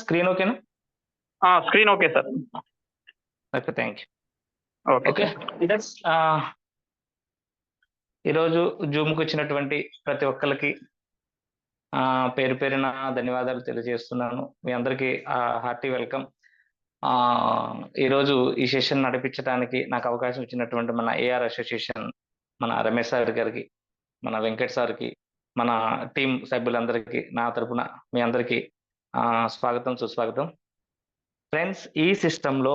Screen ఓకేనా? Screen okay sir. Okay, thank you. Okay okay sir. Leaders, ఈరోజు జూమ్కి వచ్చినటువంటి ప్రతి ఒక్కరికి పేరు పేరున ధన్యవాదాలు తెలియజేస్తున్నాను. మీ అందరికీ హార్టీ వెల్కమ్. ఈరోజు ఈ సెషన్ నడిపించడానికి నాకు అవకాశం ఇచ్చినటువంటి మన ఏఆర్ అసోసియేషన్, మన రమేష్ సార్ గారికి, మన వెంకట్ సార్కి, మన టీం సభ్యులందరికీ నా తరపున మీ అందరికీ స్వాగతం, సుస్వాగతం. ఫ్రెండ్స్, ఈ సిస్టంలో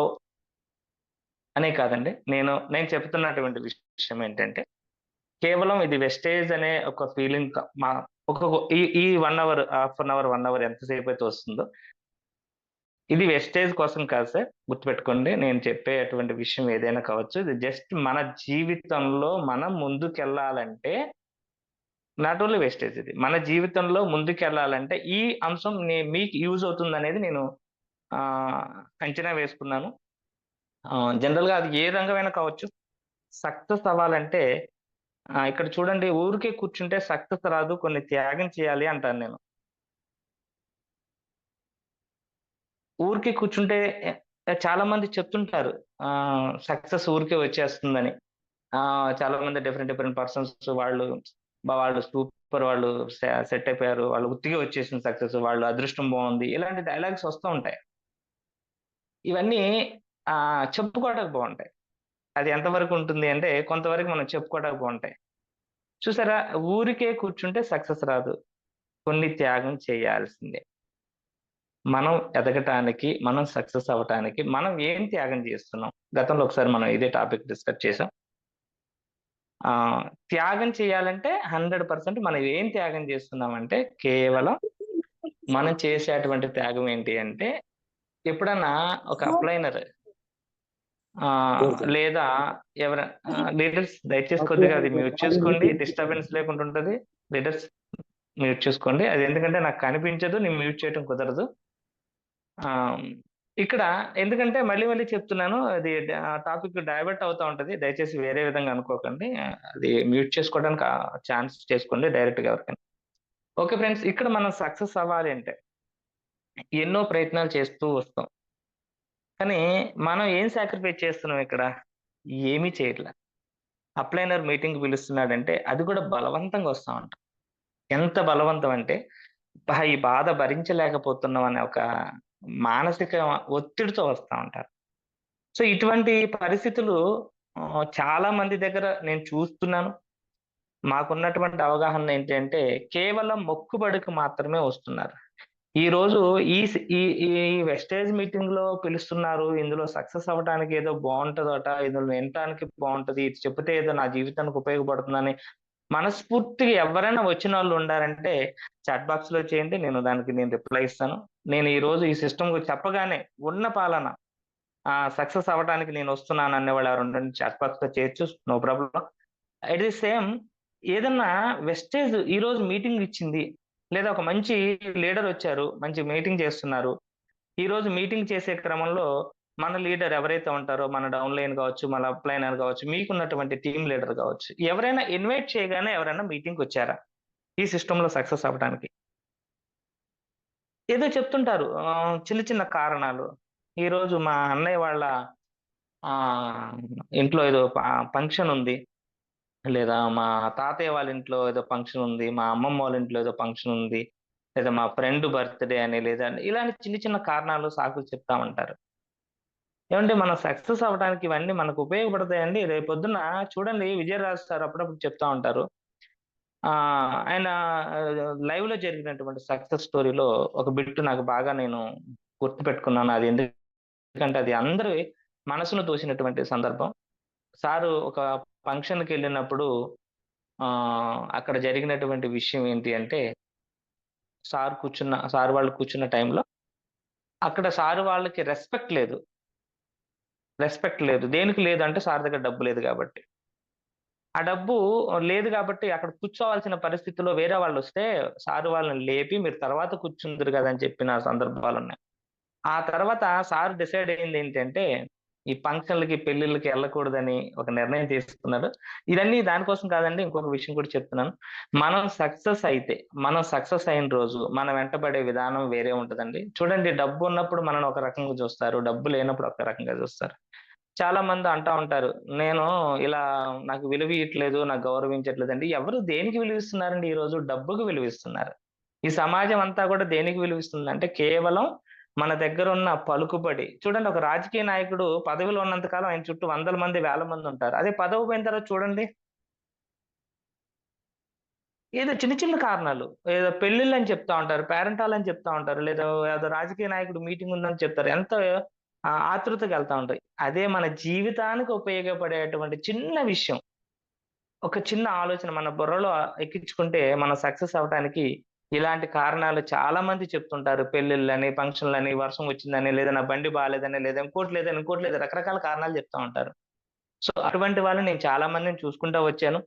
అనే కాదండి, నేను చెప్తున్నటువంటి విషయం ఏంటంటే, కేవలం ఇది వెస్టేజ్ అనే ఒక ఫీలింగ్ మా ఈ 1 hour, half an hour, 1 hour ఎంతసేపు అయితే వస్తుందో, ఇది వెస్టేజ్ కోసం కాదు సార్. గుర్తుపెట్టుకోండి, నేను చెప్పేటువంటి విషయం ఏదైనా కావచ్చు, ఇది జస్ట్ మన జీవితంలో మనం ముందుకెళ్ళాలంటే, నాట్ ఓన్లీ వెస్టేజ్, ఇది మన జీవితంలో ముందుకెళ్ళాలంటే ఈ అంశం మీకు యూజ్ అవుతుంది అనేది నేను అంచనా వేసుకున్నాను. జనరల్గా అది ఏ రంగమైనా కావచ్చు. సక్సెస్ అవ్వాలంటే ఇక్కడ చూడండి, ఊరికే కూర్చుంటే సక్సెస్ రాదు, కొన్ని త్యాగం చేయాలి అంటాను నేను. ఊరికే కూర్చుంటే చాలా మంది చెప్తుంటారు సక్సెస్ ఊరికే వచ్చేస్తుందని. చాలా మంది డిఫరెంట్ పర్సన్స్ వాళ్ళు సూపర్, వాళ్ళు సెట్ అయిపోయారు, వాళ్ళు ఉత్తిగా వచ్చేసింది సక్సెస్, వాళ్ళు అదృష్టం బాగుంది, ఇలాంటి డైలాగ్స్ వస్తూ ఉంటాయి. ఇవన్నీ చెప్పుకోవడానికి బాగుంటాయి. అది ఎంతవరకు ఉంటుంది అంటే, కొంతవరకు మనం చెప్పుకోవడానికి బాగుంటాయి. చూసారా, ఊరికే కూర్చుంటే సక్సెస్ రాదు, కొన్ని త్యాగం చేయాల్సిందే. మనం ఎదగటానికి, మనం సక్సెస్ అవ్వటానికి మనం ఏం త్యాగం చేస్తున్నాం? గతంలో ఒకసారి మనం ఇదే టాపిక్ డిస్కస్ చేసాం. త్యాగం చేయాలంటే 100% మనం ఏం త్యాగం చేస్తున్నామంటే, కేవలం మనం చేసేటువంటి త్యాగం ఏంటి అంటే, ఎప్పుడన్నా ఒక అప్లైనర్ లేదా ఎవరైనా లీడర్స్ దయచేసి కొద్దిగా అది మ్యూట్ చేసుకోండి, డిస్టర్బెన్స్ లేకుండా ఉంటుంది. లీడర్స్ మ్యూట్ చేసుకోండి, అది ఎందుకంటే నాకు కనిపించదు, నేను మ్యూట్ చేయడం కుదరదు ఇక్కడ. ఎందుకంటే మళ్ళీ చెప్తున్నాను, అది టాపిక్ డైవర్ట్ అవుతా ఉంటది, దయచేసి వేరే విధంగా అనుకోకండి. అది మ్యూట్ చేసుకోవడానికి ఛాన్స్ చేసుకోండి డైరెక్ట్ గా ఎవరికైనా. ఓకే ఫ్రెండ్స్, ఇక్కడ మనం సక్సెస్ అవ్వాలి అంటే ఎన్నో ప్రయత్నాలు చేస్తూ వస్తాం, కానీ మనం ఏం సాక్రిఫైస్ చేస్తున్నాం ఇక్కడ? ఏమీ చేయట్లే. అప్లైనర్ మీటింగ్ పిలుస్తున్నాడంటే అది కూడా బలవంతంగా వస్తా ఉంటాం. ఎంత బలవంతం అంటే, ఈ బాధ భరించలేకపోతున్నాం అనే ఒక మానసిక ఒత్తిడితో వస్తూ ఉంటారు. సో ఇటువంటి పరిస్థితులు చాలా మంది దగ్గర నేను చూస్తున్నాను. మాకున్నటువంటి అవగాహన ఏంటంటే, కేవలం మొక్కుబడికి మాత్రమే వస్తున్నారు. ఈ రోజు ఈ వెస్టేజ్ మీటింగ్ లో పిలుస్తున్నారు, ఇందులో సక్సెస్ అవ్వడానికి ఏదో బాగుంటుందట, ఇందులో వినటానికి బాగుంటది, ఇది చెప్తే ఏదో నా జీవితానికి ఉపయోగపడుతుందని మనస్ఫూర్తిగా ఎవరైనా వచ్చిన వాళ్ళు ఉండారంటే చాట్ బాక్స్ లో చేయండి, నేను రిప్లై ఇస్తాను. నేను ఈ రోజు ఈ సిస్టమ్ చెప్పగానే ఉన్న పాలన సక్సెస్ అవ్వడానికి నేను వస్తున్నాను అనేవాళ్ళు ఎవరు ఉండండి, చాట్ బాక్స్ లో చేయొచ్చు, no problem. It is same. ఏదన్నా వెస్టేజ్ ఈ రోజు మీటింగ్ ఇచ్చింది, లేదా ఒక మంచి లీడర్ వచ్చారు, మంచి మీటింగ్ చేస్తున్నారు. ఈ రోజు మీటింగ్ చేసే క్రమంలో మన లీడర్ ఎవరైతే ఉంటారో, మన డౌన్ లైన్ కావచ్చు, మన అప్ లైనర్ కావచ్చు, మీకున్నటువంటి టీమ్ లీడర్ కావచ్చు, ఎవరైనా ఇన్వైట్ చేయగానే ఎవరైనా మీటింగ్కి వచ్చారా ఈ సిస్టంలో సక్సెస్ అవ్వడానికి? ఏదో చెప్తుంటారు చిన్న కారణాలు. ఈ రోజు మా అన్నయ్య వాళ్ళ ఇంట్లో ఏదో ఫంక్షన్ ఉంది, లేదా మా తాతయ్య వాళ్ళ ఇంట్లో ఏదో ఫంక్షన్ ఉంది, మా అమ్మమ్మ వాళ్ళ ఇంట్లో ఏదో ఫంక్షన్ ఉంది, లేదా మా ఫ్రెండ్ బర్త్డే అని, లేదా ఇలాంటి చిన్న కారణాలు, సాకులు చెప్తా ఉంటారు. ఏమంటే మనం సక్సెస్ అవ్వడానికి ఇవన్నీ మనకు ఉపయోగపడతాయండి. రేపొద్దున చూడండి, విజయరాజు సార్ అప్పుడప్పుడు చెప్తా ఉంటారు, ఆయన లైవ్ లో జరిగినటువంటి సక్సెస్ స్టోరీలో ఒక బిట్ నాకు బాగా నేను గుర్తు పెట్టుకున్నాను. అది ఎందుకంటే అది అందరి మనసును తోసినటువంటి సందర్భం. సారు ఒక ఫంక్షన్కి వెళ్ళినప్పుడు అక్కడ జరిగినటువంటి విషయం ఏంటి అంటే, సార్ వాళ్ళు కూర్చున్న టైంలో అక్కడ సారు వాళ్ళకి రెస్పెక్ట్ లేదు. దేనికి లేదు అంటే, సార్ దగ్గర డబ్బు లేదు కాబట్టి. ఆ డబ్బు లేదు కాబట్టి అక్కడ కూర్చోవాల్సిన పరిస్థితిలో వేరే వాళ్ళు వస్తే సారు వాళ్ళని లేపి మీరు తర్వాత కూర్చుందరు కదా అని చెప్పిన సందర్భాలు ఉన్నాయి. ఆ తర్వాత సార్ డిసైడ్ అయింది ఏంటంటే, ఈ ఫంక్షన్లకి పెళ్లిళ్ళకి వెళ్ళకూడదని ఒక నిర్ణయం తీసుకున్నాడు. ఇవన్నీ దానికోసం కాదండి, ఇంకొక విషయం కూడా చెప్తున్నాను. మనం సక్సెస్ అయిన రోజు మనం వెంటబడే విధానం వేరే ఉంటదండి. చూడండి, డబ్బు ఉన్నప్పుడు మనల్ని ఒక రకంగా చూస్తారు, డబ్బు లేనప్పుడు ఒక రకంగా చూస్తారు. చాలా మంది అంటా ఉంటారు, నేను ఇలా నాకు విలువ ఇయ్యట్లేదు, నాకు గౌరవించట్లేదండి. ఎవరు దేనికి విలువిస్తున్నారండి? ఈ రోజు డబ్బుకు విలువిస్తున్నారు. ఈ సమాజం అంతా కూడా దేనికి విలువిస్తుందంటే కేవలం మన దగ్గర ఉన్న పలుకుబడి. చూడండి, ఒక రాజకీయ నాయకుడు పదవిలో ఉన్నంత కాలం ఆయన చుట్టూ వందల మంది, వేల మంది ఉంటారు. అదే పదవి పోయిన తర్వాత చూడండి, ఏదో చిన్న చిన్న కారణాలు, ఏదో పెళ్ళిళ్ళని చెప్తా ఉంటారు, పేరెంటాలని చెప్తా ఉంటారు, లేదా ఏదో రాజకీయ నాయకుడు మీటింగ్ ఉందని చెప్తారు. ఎంత ఆతృతగా వెళ్తా ఉంటాయి. అదే మన జీవితానికి ఉపయోగపడేటువంటి చిన్న విషయం, ఒక చిన్న ఆలోచన మన బుర్రలో ఎక్కించుకుంటే మనం సక్సెస్ అవ్వటానికి ఇలాంటి కారణాలు చాలా మంది చెప్తుంటారు. పెళ్ళిళ్ళని, ఫంక్షన్‌లని, వర్షం వచ్చిందని, లేదా నా బండి బాలేదని, లేదా ఇంకోటి లేదు రకరకాల కారణాలు చెప్తా ఉంటారు. సో, అటువంటి వాళ్ళని నేను చాలా మందిని చూసుకుంటా వచ్చాను.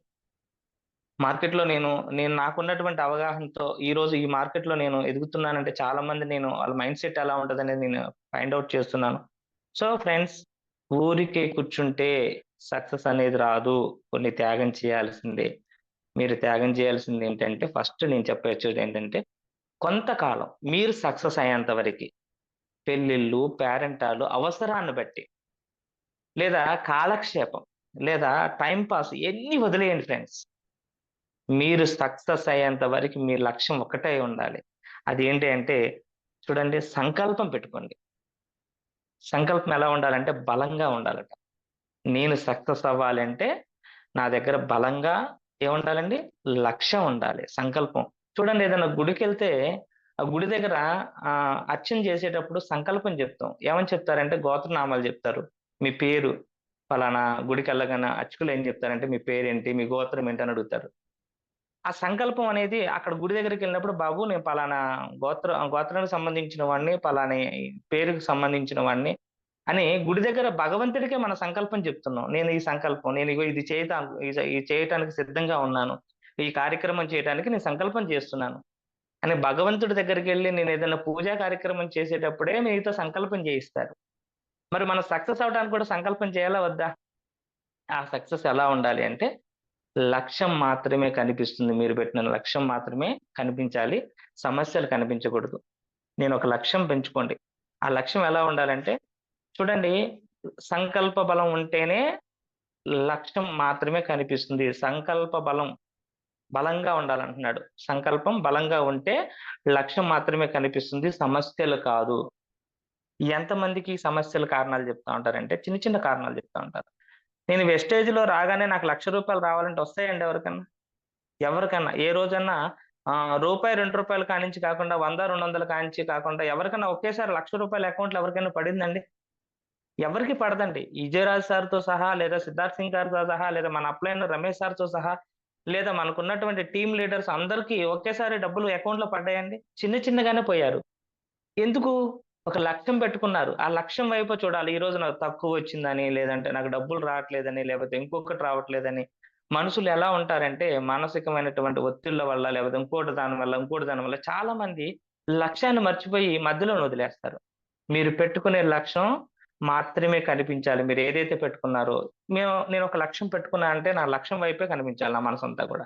మార్కెట్‌లో నేను నాకున్నటువంటి అవగాహనతో ఈరోజు ఈ మార్కెట్‌లో నేను ఎదుగుతున్నానంటే చాలా మంది వాళ్ళ మైండ్ సెట్ ఎలా ఉంటదనేది నేను ఫైండ్ ఔట్ చేస్తున్నాను. సో, ఫ్రెండ్స్, ఊరికే కూర్చుంటే సక్సెస్ అనేది రాదు. కొన్ని త్యాగం చేయాల్సిందే. మీరు త్యాగం చేయాల్సిందేంటంటే ఫస్ట్ నేను చెప్పొచ్చేదేంటంటే కొంతకాలం మీరు సక్సెస్ అయ్యేంత వరకి పెళ్ళిళ్ళు, పేరంటాలు అవసరాన్ని బట్టి, లేదా కాలక్షేపం, లేదా టైమ్ పాస్ ఇయన్నీ వదిలేయండి ఫ్రెండ్స్. మీరు సక్సెస్ అయ్యేంత వరకి మీ లక్ష్యం ఒక్కటే ఉండాలి. అదేంటి అంటే చూడండి, సంకల్పం పెట్టుకోండి. సంకల్పం ఎలా ఉండాలంటే బలంగా ఉండాలట. నేను సక్సెస్ అవ్వాలంటే నా దగ్గర బలంగా ఏముండాలండి? లక్ష్యం ఉండాలి. సంకల్పం. చూడండి, ఏదైనా గుడికెళ్తే ఆ గుడి దగ్గర అర్చన చేసేటప్పుడు సంకల్పం చెప్తాం. ఏమని చెప్తారంటే గోత్రనామాలు చెప్తారు. మీ పేరు పలానా, గుడికెళ్ళగానే అర్చకులు ఏం చెప్తారంటే మీ పేరేంటి? మీ గోత్రం ఏంటి? అని అడుగుతారు. ఆ సంకల్పం అనేది అక్కడ గుడి దగ్గరికెళ్ళినప్పుడు, బాబు నేను పలానా గోత్రానికి సంబంధించిన వాడిని, పలాని పేరుకి సంబంధించిన వాడిని అని గుడి దగ్గర భగవంతుడికే మన సంకల్పం చెప్తున్నాం. నేను ఈ సంకల్పం, నేను ఇగో ఇది చేయటానికి సిద్ధంగా ఉన్నాను. ఈ కార్యక్రమం చేయటానికి నేను సంకల్పం చేస్తున్నాను అని భగవంతుడి దగ్గరికెళ్ళి నేను ఏదైనా పూజా కార్యక్రమం చేసేటప్పుడే మీతో సంకల్పం చేయిస్తారు. మరి మనం సక్సెస్ అవ్వడానికి కూడా సంకల్పం చేయాలా వద్దా? ఆ సక్సెస్ ఎలా ఉండాలి అంటే లక్ష్యం మాత్రమే కనిపిస్తుంది. మీరు పెట్టిన లక్ష్యం మాత్రమే కనిపించాలి. సమస్యలు కనిపించకూడదు. నేనొక లక్ష్యం పెంచుకోండి. ఆ లక్ష్యం ఎలా ఉండాలంటే చూడండి, సంకల్ప బలం ఉంటేనే లక్ష్యం మాత్రమే కనిపిస్తుంది. సంకల్ప బలం బలంగా ఉండాలంటున్నాడు. సంకల్పం బలంగా ఉంటే లక్ష్యం మాత్రమే కనిపిస్తుంది. సమస్యలు కాదు. ఎంతమందికి సమస్యల కారణాలు చెప్తా ఉంటారంటే చిన్న చిన్న కారణాలు చెప్తా ఉంటారు. నేను వెస్టేజ్‌లో రాగానే నాకు రూ. 1,00,000 రావాలంటే వస్తాయండి ఎవరికన్నా? ఎవరికన్నా ఏ రోజన్నా రూపాయి, రూ. 2 కానించి కాకుండా 100, 200 కానించి కాకుండా ఎవరికన్నా ఒకేసారి రూ. 1,00,000 అకౌంట్‌లో ఎవరికైనా పడిందండి? ఎవరికీ పడదండి. విజయరాజు సార్‌తో సహా, లేదా సిద్ధార్థ్ సింగ్ గారితో సహా, లేదా మన అప్లైనర్ రమేష్ సార్‌తో సహా, లేదా మనకున్నటువంటి టీమ్ లీడర్స్ అందరికీ ఒకేసారి డబ్బులు అకౌంట్‌లో పడ్డాయండి. చిన్న చిన్నగానే పోయారు. ఎందుకు? ఒక లక్ష్యం పెట్టుకున్నారు. ఆ లక్ష్యం వైపు చూడాలి. ఈరోజు నాకు తక్కువొచ్చిందని, లేదంటే నాకు డబ్బులు రావట్లేదని, లేకపోతే ఇంకొకటి రావట్లేదని. మనుషులు ఎలా ఉంటారంటే మానసికమైనటువంటి ఒత్తిళ్ళ వల్ల, లేకపోతే ఇంకోటి దాని వల్ల చాలా మంది లక్ష్యాన్ని మర్చిపోయి మధ్యలోనే వదిలేస్తారు. మీరు పెట్టుకునే లక్ష్యం మాత్రమే కనిపించాలి. మీరు ఏదైతే పెట్టుకున్నారో, నేనొక లక్ష్యం పెట్టుకున్నా అంటే నా లక్ష్యం వైపే కనిపించాలి నా మనసంతా కూడా.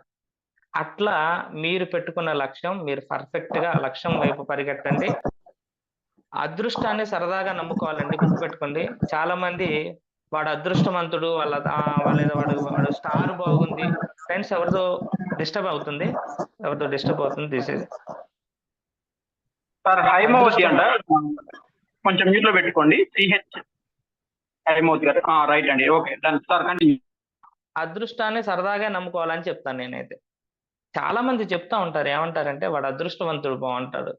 అట్లా మీరు పెట్టుకున్న లక్ష్యం, మీరు పర్ఫెక్ట్‌గా లక్ష్యం వైపు పరిగెట్టండి. అదృష్టాన్ని సరదాగా నమ్ముకోవాలండి. గుర్తుపెట్టుకోండి. చాలా మంది వాడు అదృష్టవంతుడు, వాళ్ళేదో వాడు స్టార్ బాగుంది. ఫ్రెండ్స్, ఎవరిదో డిస్టర్బ్ అవుతుంది, తీసేది. సార్ హైమవతి అదృష్టం అంట, కొంచెం మ్యూట్ లో పెట్టుకోండి. సిహెచ్ హైమవతి గారు. రైట్ అండి. Okay done sir, continue. అదృష్టాన్ని సరదాగా నమ్ముకోవాలని చెప్తాను నేనైతే. చాలా మంది చెప్తా ఉంటారు. ఏమంటారంటే వాడు అదృష్టవంతుడు బావుంటాడు.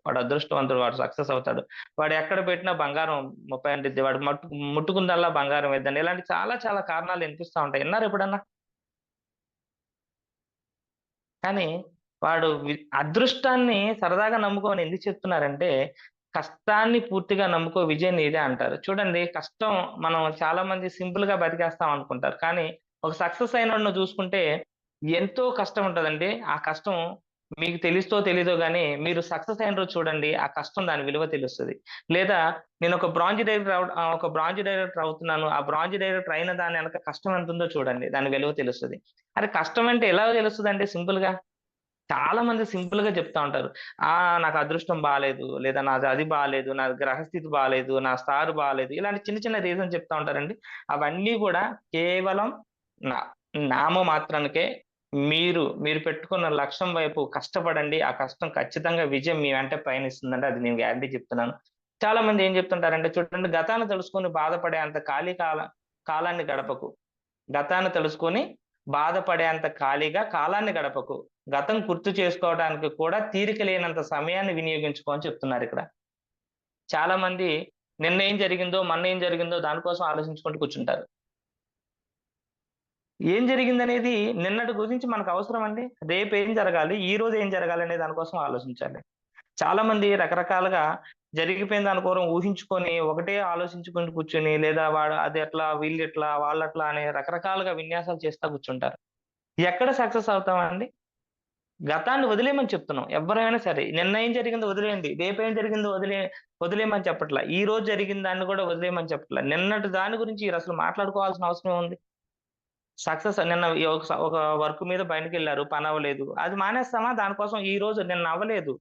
వాడు సక్సెస్ అవుతాడు. వాడు ఎక్కడ పెట్టినా బంగారం 30 అంటిద్ది. వాడు ముట్టుకుందల్లా బంగారం అయిద్దండి. ఇలాంటి చాలా చాలా కారణాలు వినిపిస్తా ఉంటాయి. విన్నారా ఎప్పుడన్నా? కానీ వాడు అదృష్టాన్ని సరదాగా నమ్ముకో అని ఎందుకు చెప్తున్నారంటే, కష్టాన్ని పూర్తిగా నమ్ముకో విజయం నీదే అంటారు. చూడండి, కష్టం మనం చాలా మంది సింపుల్‌గా బతికేస్తాం అనుకుంటారు. కానీ ఒక సక్సెస్ అయినోడిని చూసుకుంటే ఎంతో కష్టం ఉంటదండి. ఆ కష్టం మీకు తెలుస్తో తెలీదో గానీ మీరు సక్సెస్ అయిన రోజు చూడండి. ఆ కష్టం దాని విలువ తెలుస్తది. లేదా ఒక బ్రాంచ్ డైరెక్టర్ అవుతున్నాను. ఆ బ్రాంచ్ డైరెక్టర్ అయిన దాని ఎనక కష్టం ఎంతుందో చూడండి. దాని విలువ తెలుస్తది. అరె! కష్టం అంటే ఎలా తెలుస్తదండి సింపుల్‌గా? చాలా మంది సింపుల్‌గా చెప్తా ఉంటారు. నాకు అదృష్టం బాలేదు. లేదా నాది అది బాలేదు. నా గ్రహస్థితి బాలేదు. నా స్టార్ బాలేదు. ఇలాంటి చిన్న చిన్న రీజన్స్ చెప్తా ఉంటారండి. అవన్నీ గూడా కేవలం నా నామమాత్రానికే. మీరు పెట్టుకున్న లక్ష్యం వైపు కష్టపడండి. ఆ కష్టం ఖచ్చితంగా విజయం మీ వెంట పయనిస్తుందండి. అది నేను గ్యారంటీ చెప్తున్నాను. చాలా మంది ఏం చెప్తుంటారంటే చూడండి గతాన్ని తలుసుకొని బాధపడే అంత కాలాన్ని గడపకు. గతాన్ని తెలుసుకొని బాధపడేంత ఖాళీగా కాలాన్ని గడపకు. గతం గుర్తు చేసుకోవడానికి కూడా తీరిక లేనంత సమయాన్ని వినియోగించుకో అని చెప్తున్నారిక్కడ. చాలా మంది నిన్నేం జరిగిందో, మొన్నేం జరిగిందో దాని కోసం ఆలోచించుకుంటూ కూర్చుంటారు. ఏం జరిగిందనేది నిన్నటి గురించి మనకు అవసరమండి? రేపేం జరగాలి? ఈరోజు ఏం జరగాలనే దాని కోసం ఆలోచించాలి. చాలా మంది రకరకాలుగా జరిగిపోయిన దాని ఊహించుకొని ఒకటే ఆలోచించుకుంటూ కూర్చొని లేదా వాడు అదెట్లా, వీళ్ళెట్లా, వాళ్ళెట్లా అని రకరకాలుగా విన్యాసాలు చేస్తా కూర్చుంటారు. ఎక్కడ సక్సెస్ అవుతామండి? గతాన్ని వదిలేయమని చెప్తున్నాం. ఎవ్వరైనా సరే. నిన్న ఏం జరిగిందో వదిలేయండి. రేపేం జరిగిందో వదిలేయమని చెప్పట్లా. ఈ రోజు జరిగిన దాన్ని కూడా వదిలేయమని చెప్పట్లా. నిన్నటి దాని గురించి ఈరసలు మాట్లాడుకోవాల్సిన అవసరం ఏముంది? సక్సెస్ నిన్న ఒక వర్క్ మీద బయటికెళ్లారు. పనవ్వలేదు. అది మానేస్తామా? దానికోసం నిన్న అవ్వలేదు.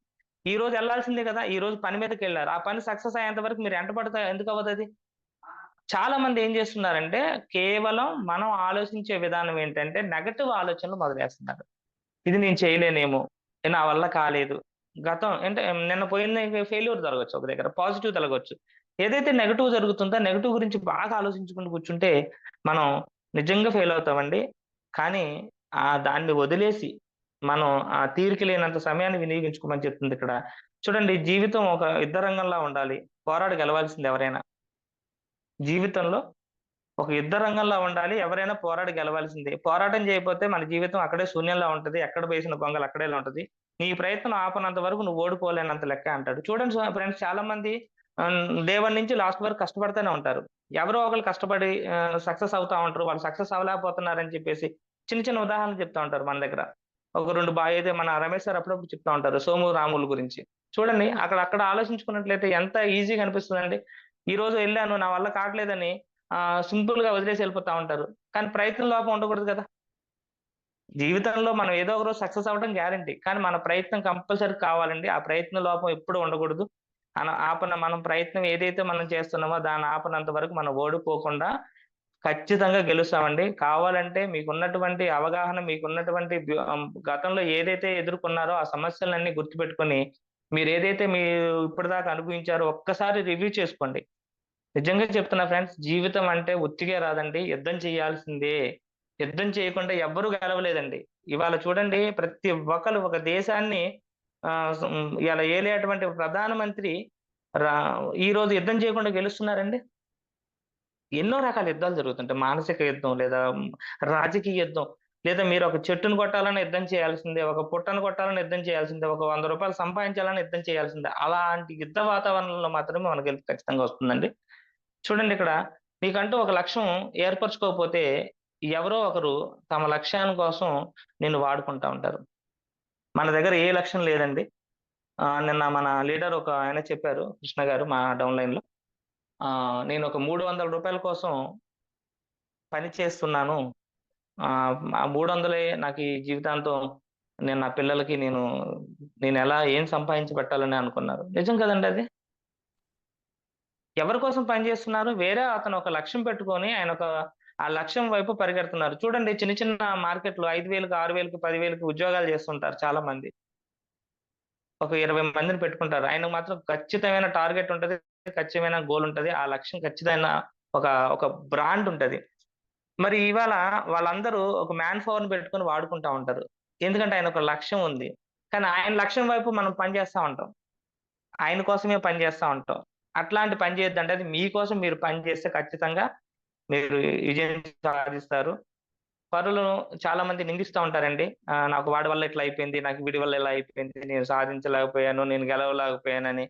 ఈ రోజు ఎళ్ళాల్సిందే కదా! ఈ రోజు పని మీదకెళ్లారు. ఆ పని సక్సెస్ అయ్యేంత వరకు మీరు ఎంట ఎందుకు అవ్వదది? చాలా మంది ఏం చేస్తున్నారంటే, కేవలం మనం ఆలోచించే విధానం ఏంటంటే, నెగెటివ్ ఆలోచనలు మొదలేస్తున్నారు. ఇది నేను చేయలేనేమో! నా వల్ల కాలేదు. గతం అంటే నిన్న పోయింది ఫెయిల్యూర్ జరగొచ్చు ఒక దగ్గర. పాజిటివ్ జరగొచ్చు. ఏదైతే నెగెటివ్ జరుగుతుందో నెగెటివ్ గురించి బాగా ఆలోచించుకుంటూ కూర్చుంటే, మనం నిజంగా ఫెయిల్ అవుతామండి. కానీ దాన్ని వదిలేసి, మనం ఆ తీరిక లేనంత సమయాన్ని వినియోగించుకోమని చెప్తుందిక్కడ. చూడండి జీవితం ఒక యుద్ధరంగంలా ఉండాలి. పోరాడి గెలవాల్సింది ఎవరైనా. జీవితంలో ఒక యుద్ధ రంగంలా ఉండాలి. ఎవరైనా పోరాడి గెలవాల్సిందే. పోరాటం చేయకపోతే మన జీవితం అక్కడే శూన్యంలా ఉంటది. ఎక్కడ వేసిన గొంగలి అక్కడే ఉంటది. నీ ప్రయత్నం ఆపనంత వరకు నువ్వు ఓడిపోలేనంత లెక్క అంటాడు. చూడండి ఫ్రెండ్స్ చాలా మంది డే 1 నుంచి లాస్ట్ వరకు కష్టపడుతూనే ఉంటారు. ఎవరో ఒకళ్ళు కష్టపడి సక్సెస్ అవుతా ఉంటారు. వాళ్ళు సక్సెస్ అవ్వలేకపోతున్నారని చెప్పేసి చిన్న చిన్న ఉదాహరణలు చెప్తా ఉంటారు మన దగ్గర. ఒక 2 అయితే మన రమేష్ సార్ అప్పుడప్పుడు చెప్తా ఉంటారు. సోము, రాములు గురించి. చూడండి అక్కడ ఆలోచించుకున్నట్లయితే ఎంత ఈజీగా అనిపిస్తదండి. ఈరోజు ఎళ్ళాను నా వల్ల కావట్లేదని సింపుల్‌గా వదిలేసి ఎళ్ళిపోతా ఉంటారు. కానీ ప్రయత్నం లోపం ఉండకూడదు కదా! జీవితంలో మనం ఏదో ఒక రోజు సక్సెస్ అవ్వడం గ్యారంటీ. కానీ మన ప్రయత్నం కంపల్సరీ కావాలండి. ఆ ప్రయత్న లోపం ఎప్పుడు ఉండకూడదు. మనం ప్రయత్నం ఏదైతే మనం చేస్తున్నామో దాన్ని ఆపనంత వరకు మనం ఓడిపోకుండా ఖచ్చితంగా గెలుస్తామండి. కావాలంటే మీకున్నటువంటి అవగాహన, గతంలో ఏదైతే ఎదుర్కొన్నారో ఆ సమస్యలన్నీ గుర్తుపెట్టుకొని మీరు ఇప్పటిదాకా అనుభవించారో ఒక్కసారి రివ్యూ చేసుకోండి. నిజంగా చెప్తున్నా ఫ్రెండ్స్. జీవితం అంటే ఉత్తిగే రాదండి. యుద్ధం చేయాల్సిందే. యుద్ధం చేయకుండా ఎవ్వరు గెలవలేదండి. ఇవాళ చూడండి ప్రతి ఒక్కళ్ళు ఒక దేశాన్ని ఇయాల ఏలేటువంటి ప్రధానమంత్రి రా ఈరోజు యుద్ధం చేయకుండా గెలుస్తున్నారండి? ఎన్నో రకాల యుద్ధాలు జరుగుతుంటాయి. మానసిక యుద్ధం లేదా రాజకీయ యుద్ధం. లేదా మీరు ఒక చెట్టుని కొట్టాలన్నా యుద్ధం చేయాల్సిందే. ఒక పుట్టను కొట్టాలన్నా యుద్ధం చేయాల్సిందే. ఒక రూ. 100 సంపాదించాలన్నా యుద్ధం చేయాల్సిందే. అలాంటి యుద్ధ వాతావరణంలో మాత్రమే మన గెలుపు ఖచ్చితంగా వస్తుందండి. చూడండి ఇక్కడ మీకంటూ ఒక లక్ష్యం ఏర్పరచుకోకపోతే ఎవరో ఒకరు తమ లక్ష్యాని కోసం నిన్ను వాడుకుంటా ఉంటారు. మన దగ్గర ఏ లక్ష్యం లేదండి. నిన్న మన లీడర్ ఒక ఆయన చెప్పారు కృష్ణ గారు మా డౌన్‌లైన్‌లో. నేను ఒక రూ. 300 కోసం పని చేస్తున్నాను. ఆ 300 నాకు ఈ జీవితాంతం నేను నా పిల్లలకి నేనెలా ఏం సంపాదించి పెట్టాలని అనుకున్నారు. నిజం కదండీ అది. ఎవరి కోసం పని చేస్తున్నారు? వేరే అతను ఒక లక్ష్యం పెట్టుకొని ఆ లక్ష్యం వైపు పరిగెడుతున్నారు. చూడండి చిన్న చిన్న మార్కెట్‌లో 5,000కి, 6,000కి, 10,000కి ఉద్యోగాలు చేస్తుంటారు చాలా మంది. ఒక 20 మందిని పెట్టుకుంటారు. ఆయనకు మాత్రం ఖచ్చితమైన టార్గెట్ ఉంటది. ఖచ్చితమైన గోల్ ఉంటది. ఆ లక్ష్యం ఖచ్చితమైన ఒక ఒక బ్రాండ్ ఉంటది. మరి ఇవాళ వాళ్ళందరూ ఒక మ్యాన్ పవర్‌ని పెట్టుకొని వాడుకుంటా ఉంటారు. ఎందుకంటే ఆయనొక లక్ష్యం ఉంది. కానీ ఆయన లక్ష్యం వైపు మనం పని చేస్తా ఉంటాం. ఆయన కోసమే పని చేస్తా ఉంటాం. అట్లాంటి పని చేయొద్దండి. అది మీకోసం మీరు పని చేస్తే ఖచ్చితంగా మీరు విజయం సాధిస్తారు. పరులను చాలా మంది నిందిస్తా ఉంటారండి. నాకు వాడి వల్ల ఇట్లా అయిపోయింది. నాకు వీడి వల్ల ఇలా అయిపోయింది. నేను సాధించలేకపోయాను. నేను గెలవలేకపోయానని.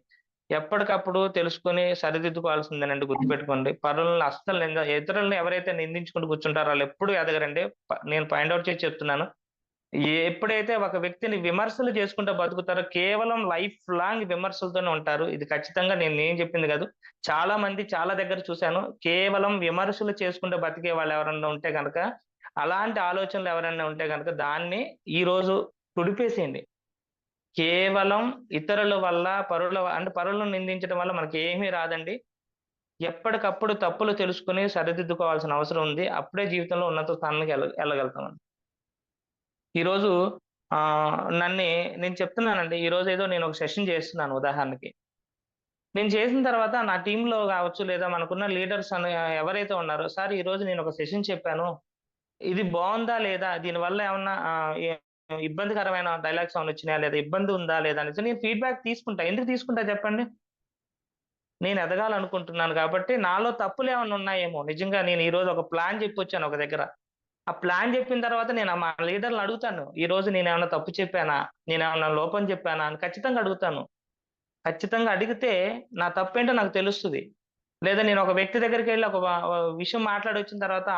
ఎప్పటికప్పుడు తెలుసుకొని సరిదిద్దుకోవాల్సిందేనండి గుర్తుపెట్టుకోండి. పరులను అస్సలు ఇతరులను ఎవరైతే నిందించుకుంటూ కూర్చుంటారో ఆళ్ళెప్పుడు ఎదగరండి. నేను ఫైండ్ ఔట్ చేసి చెప్తున్నాను. ఎప్పుడైతే ఒక వ్యక్తిని విమర్శలు చేసుకుంటూ బతుకుతారో, కేవలం లైఫ్ లాంగ్ విమర్శలతోనే ఉంటారు. ఇది ఖచ్చితంగా నేను చెప్పింది కాదు. చాలా మంది చాలా దగ్గర చూశాను. కేవలం విమర్శలు చేసుకుంటూ బతికే వాళ్ళు ఎవరన్నా ఉంటే గనక, అలాంటి ఆలోచనలు ఎవరైనా ఉంటే గనక దాన్ని ఈరోజు తుడిపేసేయండి. కేవలం ఇతరుల వల్ల, అంటే పరులను నిందించడం వల్ల మనకేమీ రాదండి. ఎప్పటికప్పుడు తప్పులు తెలుసుకొని సరిదిద్దుకోవాల్సిన అవసరం ఉంది. అప్పుడే జీవితంలో ఉన్నత స్థానానికి ఎళ్ళగలుగుతామండి. ఈరోజు నేను చెప్తున్నానండి. ఈరోజు ఏదో నేను ఒక సెషన్ చేస్తున్నాను ఉదాహరణకి. నేను చేసిన తర్వాత నా టీమ్‌లో గావచ్చు, లేదా మనకున్న లీడర్స్ ఎవరైతే ఉన్నారో, "సార్ ఈరోజు నేను ఒక సెషన్ చెప్పాను. ఇది బావుందా? లేదా? దీనివల్ల ఏమన్నా ఇబ్బందికరమైన డైలాగ్స్ ఏమన్నా వచ్చినాయా? లేదా ఇబ్బంది ఉందా? లేదా?" అనేసి నేను ఫీడ్‌బ్యాక్ తీసుకుంటా. ఎందుకు తీసుకుంటా చెప్పండి? నేను ఎదగాలనుకుంటున్నాను కాబట్టి, నాలో తప్పులేమన్నా ఉన్నాయేమో, నిజంగా నేను ఈరోజు ఒక ప్లాన్ చెప్పొచ్చాను ఒక దగ్గర. ఆ ప్లాన్ జెప్పిన తర్వాత నేను మా లీడర్‌లని అడుగుతాను. ఈరోజు నేనేమన్నా తప్పు చెప్పానా? నేనేమన్నా లోపం చెప్పానా? అని ఖచ్చితంగా అడుగుతాను. ఖచ్చితంగా అడిగితే నా తప్పేంటో నాకు తెలుస్తది. లేదా నేను ఒక వ్యక్తి దగ్గరికెళ్ళి ఒక విషయం మాట్లాడొచ్చిన తర్వాత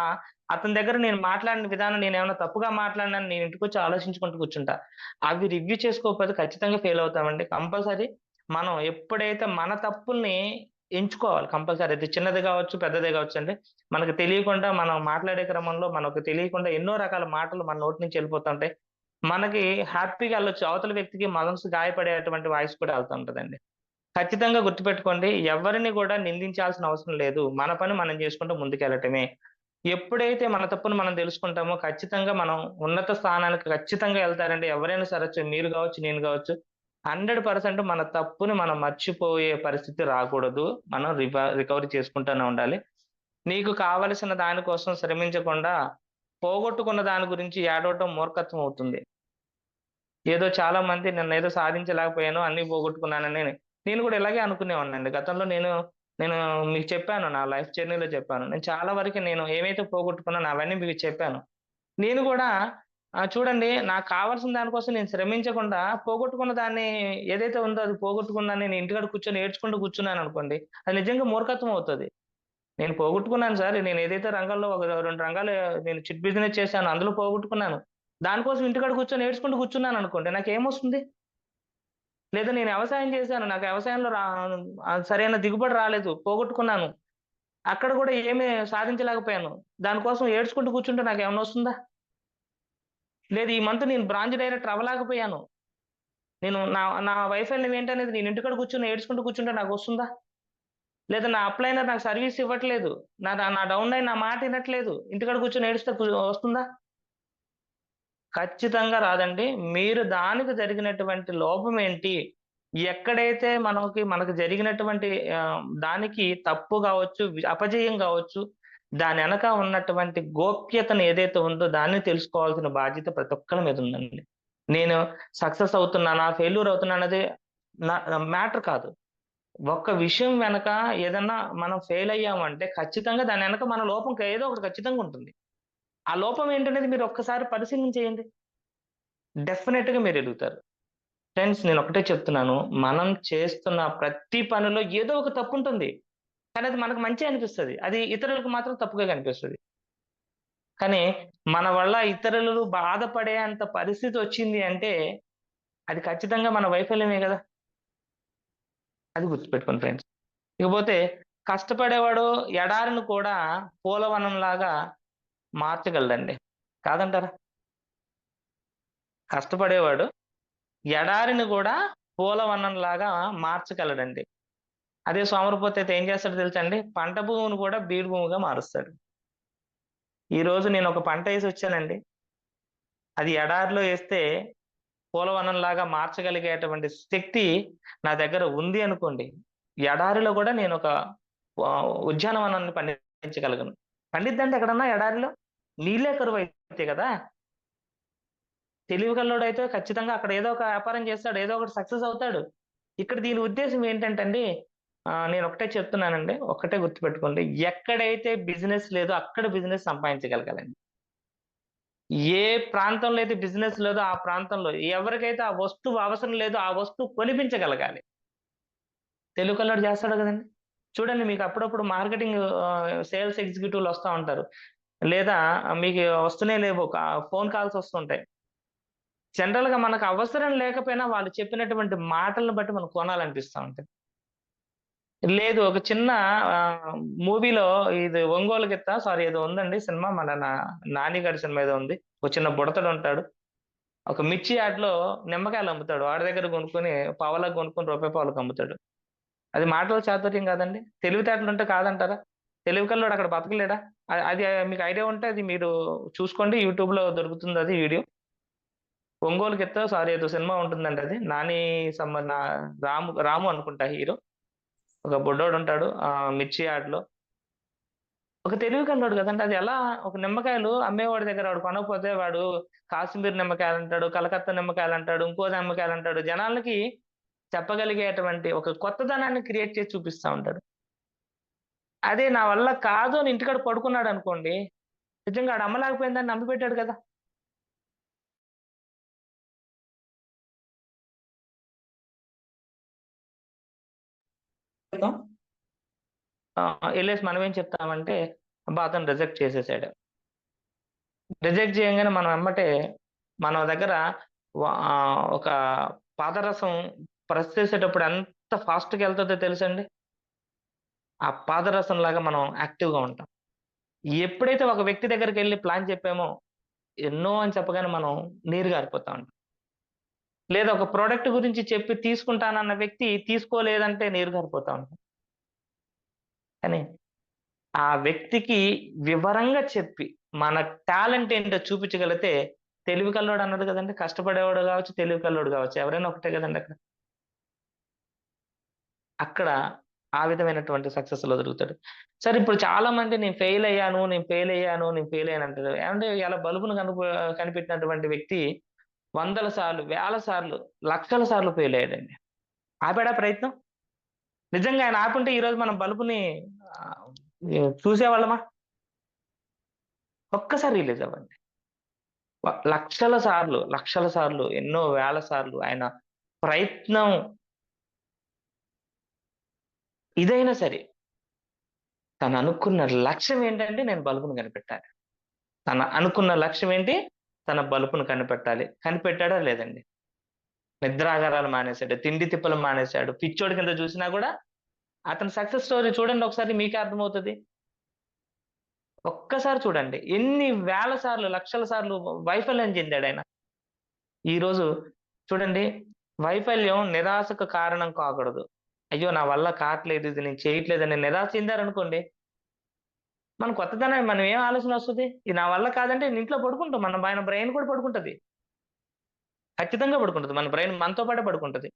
అతని దగ్గర నేను మాట్లాడిన విధానం నేనేమన్నా తప్పుగా మాట్లాడినానని నేను ఇంటికొచ్చి ఆలోచించుకుంటూ కూర్చుంటా. అవి రివ్యూ చేసుకోకపోతే ఖచ్చితంగా ఫెయిల్ అవుతామండి. కంపల్సరీ మనం ఎప్పుడైతే మన తప్పుల్ని ఎంచుకోవాలి కంపల్సరీ. అది చిన్నది గావచ్చు, పెద్దదే గావచ్చండి. మనకు తెలియకుండా మనం మాట్లాడే క్రమంలో మనకు తెలియకుండా ఎన్నో రకాల మాటలు మన నోటి నుంచి వెళ్ళిపోతుంటాయి. మనకి హ్యాపీగా ఎళ్ళొచ్చు. అవతల వ్యక్తికి మనసు గాయపడేటువంటి వాయిస్ కూడా ఎళ్తా ఉంటదండి. ఖచ్చితంగా గుర్తుపెట్టుకోండి. ఎవరిని గూడా నిందించాల్సిన అవసరం లేదు. మన పని మనం జేసుకుంటూ ముందుకెళ్ళటమే. ఎప్పుడైతే మన తప్పును మనం దెలుసుకుంటామో ఖచ్చితంగా మనం ఉన్నత స్థానానికి ఖచ్చితంగా ఎళ్తారండి. ఎవరైనా సరే మీరు గావచ్చు, నేను గావచ్చు. 100% మన తప్పుని మనం మర్చిపోయే పరిస్థితి రాకూడదు. మనం రికవరీ చేసుకుంటూనే ఉండాలి. నీకు కావలసిన దాని కోసం శ్రమించకుండా, పోగొట్టుకున్న దాని గురించి ఏడవటం మూర్ఖత్వం అవుతుంది. ఏదో చాలా మంది నన్నేదో సాధించలేకపోయాను, అన్నీ పోగొట్టుకున్నానని నేను గూడా ఇలాగే అనుకునేవాడినండి. గతంలో నేను నేను మీకు చెప్పాను. నా లైఫ్ జర్నీలో చెప్పాను. నేను చాలా వరకు నేను ఏవైతే పోగొట్టుకున్నానో అవన్నీ మీకు చెప్పాను. నేను గూడా చూడండి, నాకు కావాల్సిన దాని కోసం నేను శ్రమించకుండా పోగొట్టుకున్న దాన్ని ఏదైతే ఉందో అది పోగొట్టుకున్నాను. నేను ఇంటికాడ కూర్చొని ఏడ్చుకుంటూ కూర్చున్నాననుకోండి, అది నిజంగా మూర్ఖత్వం అవుతది. నేను పోగొట్టుకున్నాను సార్. నేను ఏదైతే రంగంలో ఒక 2 రంగాలు నేను చిట్ బిజినెస్ చేశాను. అందులో పోగొట్టుకున్నాను. దానికోసం ఇంటికాడ కూర్చొని ఏడ్చుకుంటూ కూర్చున్నాననుకోండి, నాకేమొస్తుంది? లేదా నేను వ్యవసాయం చేశాను. నాకు వ్యవసాయంలో సరైన దిగుబడి రాలేదు. పోగొట్టుకున్నాను. అక్కడ గూడా ఏమీ సాధించలేకపోయాను. దానికోసం ఏడ్చుకుంటూ కూర్చుంటే నాకేమన్నా వస్తుందా? లేదు ఈ మంత్ నేను బ్రాంచ్ డైరెక్టర్ అవ్వలేకపోయాను. నేను నా నా వైఫల్యం ఏంటనేది నేను ఇంటికాడ కూర్చొని ఏడ్చుకుంటూ కూర్చుంటే నాకొస్తుందా? లేదా నా అప్లైనర్ నాకు సర్వీస్ ఇవ్వట్లేదు. నా డౌన్ లైన్ నా మాట ఇనట్లేదు. ఇంటికాడ కూర్చొని ఏడిస్తే వస్తుందా? ఖచ్చితంగా రాదండి. మీరు దానికి జరిగినటువంటి లోపం ఏంటి? ఎక్కడైతే మనకు జరిగినటువంటి దానికి తప్పు గావచ్చు, అపజయం గావచ్చు, దానెనక ఉన్నటువంటి గోప్యతను ఏదైతే ఉందో దాన్ని తెలుసుకోవాల్సిన బాధ్యత ప్రతి ఒక్కళ్ళ మీద ఉందండి. నేను సక్సెస్ అవుతున్నానా? ఫెయిల్యూర్ అవుతున్నాననేది నా మ్యాటర్ కాదు. ఒక్క విషయం వెనక ఏదన్నా మనం ఫెయిల్ అయ్యామంటే ఖచ్చితంగా దాని వెనక మన లోపం ఏదో ఒకటి ఖచ్చితంగా ఉంటుంది. ఆ లోపం ఏంటనేది మీరు ఒక్కసారి పరిశీలన చేయండి. డెఫినెట్‌గా మీరెదుగుతారు. ఫ్రెండ్స్ నేనొకటే చెప్తున్నాను. మనం చేస్తున్న ప్రతి పనిలో ఏదో ఒక తప్పుంటుంది. కానీ అది మనకు మంచే అనిపిస్తది. అది ఇతరులకు మాత్రం తప్పుగా కనిపిస్తది. కానీ మన వల్ల ఇతరులు బాధపడే అంత పరిస్థితొచ్చింది అంటే, అది ఖచ్చితంగా మన వైఫల్యమే గదా! అది గుర్తుపెట్టుకోండి ఫ్రెండ్స్. ఇకపోతే కష్టపడేవాడు ఎడారిని కూడా పూలవనంలాగా మార్చగలడండి. కాదంటారా? కష్టపడేవాడు ఎడారిని గూడా పూలవనంలాగా మార్చగలడండి. అదే సోమరిపోతు అయితే ఏం చేస్తాడో తెలుసా అండి? పంట భూమిని కూడా బీడు భూమిగా మారుస్తాడు. ఈరోజు నేనొక పంటేసొచ్చానండి. అది ఎడారిలో ఏస్తే పూలవనంలాగా మార్చగలిగేటువంటి శక్తి నా దగ్గర ఉంది అనుకోండి. ఎడారిలో గూడా నేనొక ఉద్యానవనాన్ని పండించగలను. పండిద్దండి ఎక్కడన్నా ఎడారిలో? నీళ్ళే కరువైతే గదా! తెలివిగల్లోడైతే ఖచ్చితంగా అక్కడ ఏదో ఒక వ్యాపారం చేస్తాడు. ఏదో ఒకటి సక్సెస్ అవుతాడు. ఇక్కడ దీని ఉద్దేశ్యం ఏంటంటే అండి, నేనొకటే చెప్తున్నానండి. ఒక్కటే గుర్తుపెట్టుకోండి. ఎక్కడైతే బిజినెస్ లేదో అక్కడ బిజినెస్ సంపాదించగలగాలండి. ఏ ప్రాంతంలో అయితే బిజినెస్ లేదో ఆ ప్రాంతంలో ఎవరికైతే ఆ వస్తువు అవసరం లేదో ఆ వస్తువు కొనిపించగలగాలి. తెలుగు కల్లోడు చేస్తాడు గదండీ! చూడండి మీకు అప్పుడప్పుడు మార్కెటింగ్ సేల్స్ ఎగ్జిక్యూటివ్‌లు వస్తా ఉంటారు. లేదా మీకు వస్తూనే లేవు ఫోన్ కాల్స్ వస్తుంటాయి. జనరల్‌గా మనకు అవసరం లేకపోయినా వాళ్ళు చెప్పినటువంటి మాటలను బట్టి మనకు కొనాలనిపిస్తా ఉంటది. లేదు ఒక చిన్న ఆహ్, మూవీలో ఇది 'ఒంగోలు గిత్త' సారీ ఏదో ఉందండి సినిమా మన 'నాని' గారి సినిమా ఏదో ఉంది. ఒక చిన్న బుడతడుంటాడు. ఒక మిర్చి యార్డ్‌లో నిమ్మకాయలు అమ్ముతాడు. వాడి దగ్గర కొనుక్కొని పావలాకు కొనుక్కొని రూపాయి పావలాకు అమ్ముతాడు. అది మాటల చాతుర్యం కాదండి. తెలివితేటలుంటే కాదంటారా? తెలివి కల్లోడు అక్కడ బతకలేడా? అది మీకు ఐడియా ఉంటే అది మీరు చూసుకోండి. యూట్యూబ్‌లో దొరుకుతుందది వీడియో. 'ఒంగోలు గిత్త' సారీ ఏదో సినిమా ఉంటుందండి అది. నాని నా రాము అనుకుంటా హీరో. ఒక బుడ్డోడుంటాడు. మిర్చి యార్డ్‌లో. ఒక తెలివి కల్లోడు కదండీ! అది ఎలా ఒక నిమ్మకాయలు అమ్మేవాడి దగ్గర వాడు కొనకపోతే వాడు కాశ్మీర్ నిమ్మకాయలంటాడు, కలకత్తా నిమ్మకాయలంటాడు, ఇంకో నిమ్మకాయలంటాడు. జనాలకి చెప్పగలిగేటువంటి ఒక కొత్తదనాన్ని క్రియేట్ చేసి చూపిస్తా ఉంటాడు. అదే నా వల్ల కాదు అని ఇంటికాడ పడుకున్నాడనుకోండి, నిజంగా ఆడు అమ్మలేకపోయిందని నమ్మిపెట్టాడు కదా! ఎళ్ళేసి మనమేం చెప్తామంటే, అబ్బా! అతను రిజెక్ట్ చేసేసాడు. రిజెక్ట్ చేయంగానే మనం ఎమ్మటే మన దగ్గర ఒక పాదరసం ప్రెస్ చేసేటప్పుడు ఎంత ఫాస్ట్‌గా ఎళ్తదో తెలుసండి? ఆ పాదరసంలాగా మనం యాక్టివ్‌గా ఉంటాం. ఎప్పుడైతే ఒక వ్యక్తి దగ్గరికెళ్లి ప్లాన్ చెప్పామో, ఎన్నో అని చెప్పగానే మనం నీరు గారిపోతా ఉంటాం. లేదా ఒక ప్రొడక్ట్ గురించి చెప్పి తీసుకుంటానన్న వ్యక్తి తీసుకోలేదంటే నీరు గారిపోతా ఉంటాం. కానీ ఆ వ్యక్తికి వివరంగా చెప్పి, మన టాలెంట్ ఏంటో చూపించగలిగితే తెలివి కల్లోడు అన్నది కదండీ! కష్టపడేవాడు గావచ్చు, తెలివి కల్లోడు గావచ్చు. ఎవరైనా ఒకటే గదండీ అక్కడ. అక్కడ ఆ విధమైనటువంటి సక్సెస్‌లో దొరుకుతాడు. సరే ఇప్పుడు చాలా మంది నేను ఫెయిల్ అయ్యాను, నేను ఫెయిల్ అయ్యాను, నేను ఫెయిల్ అయ్యాను అంటారు. ఏవండీ ఇలా బల్బును కనిపెట్టినటువంటి వ్యక్తి వందల సార్లు, వేల సార్లు, లక్షల సార్లు ఫెయిల్ అయ్యాడండి. ఆపాడా ప్రయత్నం? నిజంగా ఆయన ఆపుంటే ఈరోజు మనం బల్బుని ఆహ్, చూసేవాళ్ళమా? ఒక్కసారి రిలీజ్ అవ్వండి. లక్షల సార్లు, లక్షల సార్లు, ఎన్నో వేల సార్లు ఆయన ప్రయత్నం ఇదైనా సరే, తను అనుకున్న లక్ష్యం ఏంటంటే నేను బల్బును కనిపెట్టాలి. తన అనుకున్న లక్ష్యం ఏంటి? తన బలుపును కనిపెట్టాలి. కనిపెట్టాడా? లేదండి. నిద్రాగారాలు మానేసాడు. తిండి తిప్పలు మానేసాడు. పిచ్చోడి కింద చూసినా గూడా అతని సక్సెస్ స్టోరీ చూడండి ఒకసారి మీకే అర్థమవుతది. ఒక్కసారి చూడండి. ఎన్ని వేల సార్లు, లక్షల సార్లు వైఫల్యం చెందాడాయన. ఈరోజు చూడండి వైఫల్యం నిరాశకు కారణం కాకూడదు. అయ్యో! నా వల్ల కాట్లేదు. ఇది నేను చేయట్లేదని నిరాశ చెందారనుకోండి, మన కొత్తదనం మనం ఏం ఆలోచనొస్తది? ఇది నా వల్ల కాదంటే ఇంట్లో పడుకుంటాం. మన బ్రెయిన్ కూడా పడుకుంటది. ఖచ్చితంగా పడుకుంటది. మన బ్రెయిన్ మనతో పాటే పడుకుంటది.